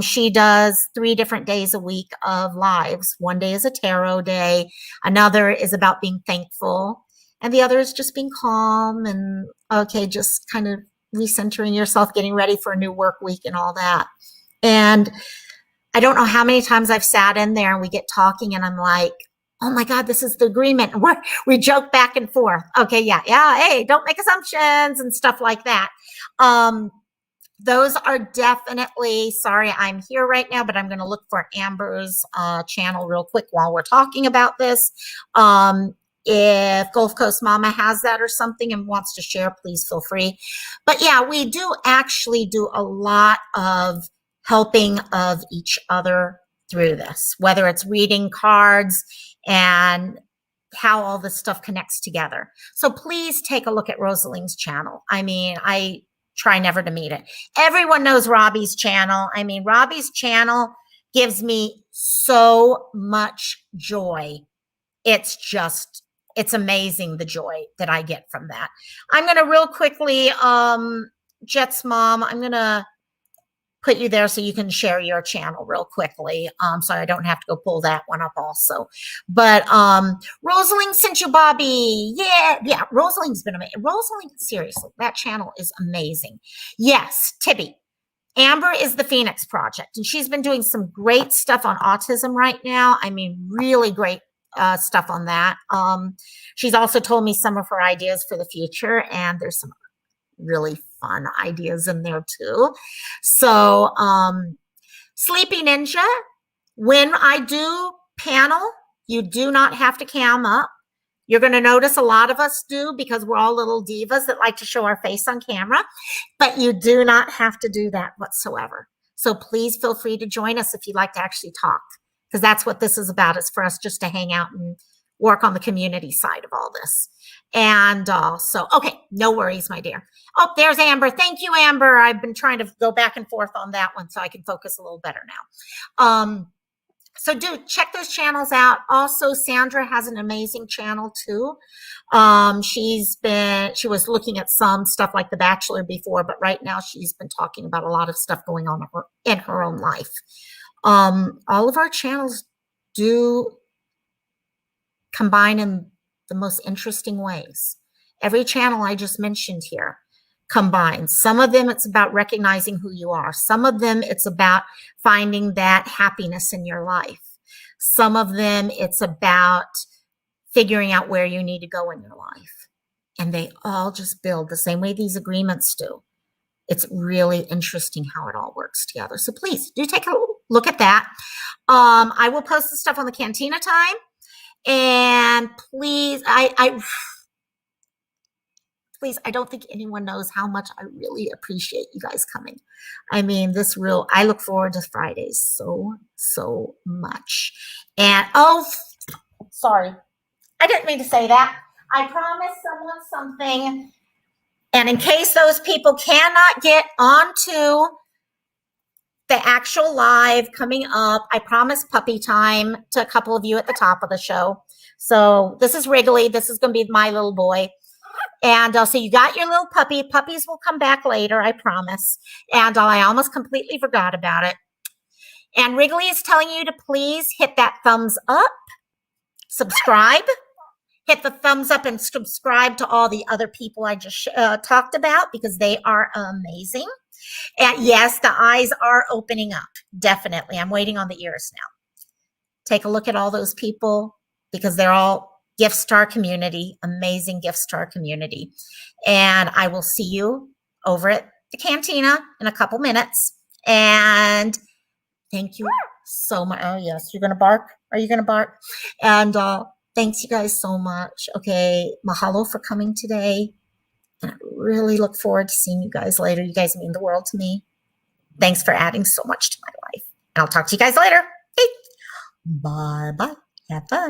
She does 3 different days a week of lives. One day is a tarot day. Another is about being thankful. And the other is just being calm and, okay, just kind of recentering yourself, getting ready for a new work week and all that. And I don't know how many times I've sat in there and we get talking and I'm like, oh my God, this is the agreement. And we joke back and forth. Okay, yeah, hey, don't make assumptions and stuff like that. Those are definitely, sorry, I'm here right now, but I'm going to look for Amber's channel real quick while we're talking about this. If Gulf Coast Mama has that or something and wants to share, please feel free. But yeah, we do actually do a lot of helping of each other through this, whether it's reading cards and how all this stuff connects together. So please take a look at Rosaling's channel. I mean, I try never to meet it. Everyone knows Robbie's channel. I mean, Robbie's channel gives me so much joy. It's just, it's amazing the joy that I get from that. I'm going to real quickly, Jet's mom, I'm going to put you there so you can share your channel real quickly. So I don't have to go pull that one up also. But Rosaling sent you Bobby. Yeah, Rosaling's been amazing. Rosaling, seriously, that channel is amazing. Yes, Tibby. Amber is the Phoenix Project, and she's been doing some great stuff on autism right now. I mean, really great stuff on that. She's also told me some of her ideas for the future, and there's some really fun ideas in there too. So Sleepy Ninja, when I do panel, you do not have to cam up. You're going to notice a lot of us do because we're all little divas that like to show our face on camera, but you do not have to do that whatsoever. So please feel free to join us if you'd like to actually talk, because that's what this is about, is for us just to hang out and work on the community side of all this. And so, okay, no worries, my dear. Oh, there's Amber. Thank you, Amber. I've been trying to go back and forth on that one so I can focus a little better now. So do check those channels out. Also, Sandra has an amazing channel too. She was looking at some stuff like The Bachelor before, but right now she's been talking about a lot of stuff going on in her own life. All of our channels do combine in the most interesting ways. Every channel I just mentioned here combines. Some of them it's about recognizing who you are. Some of them it's about finding that happiness in your life. Some of them it's about figuring out where you need to go in your life. And they all just build the same way these agreements do. It's really interesting how it all works together. So please do take a look at that. I will post the stuff on the Cantina time. And please, please, I don't think anyone knows how much I really appreciate you guys coming. I mean, I look forward to Fridays so much. And, oh, sorry. I didn't mean to say that. I promised someone something. And in case those people cannot get onto the actual live coming up, I promised puppy time to a couple of you at the top of the show. So this is Wrigley. This is going to be my little boy. And so you got your little puppy. Puppies will come back later, I promise. And I almost completely forgot about it. And Wrigley is telling you to please hit that thumbs up, subscribe, hit the thumbs up and subscribe to all the other people I just talked about, because they are amazing. And yes, the eyes are opening up. Definitely. I'm waiting on the ears now. Take a look at all those people, because they're all gifts to our community, amazing gifts to our community. And I will see you over at the Cantina in a couple minutes. And thank you so much. Oh, yes. You're going to bark? Are you going to bark? And thanks you guys so much. Okay. Mahalo for coming today. And I really look forward to seeing you guys later. You guys mean the world to me. Thanks for adding so much to my life. And I'll talk to you guys later. Hey. Bye-bye. Have fun.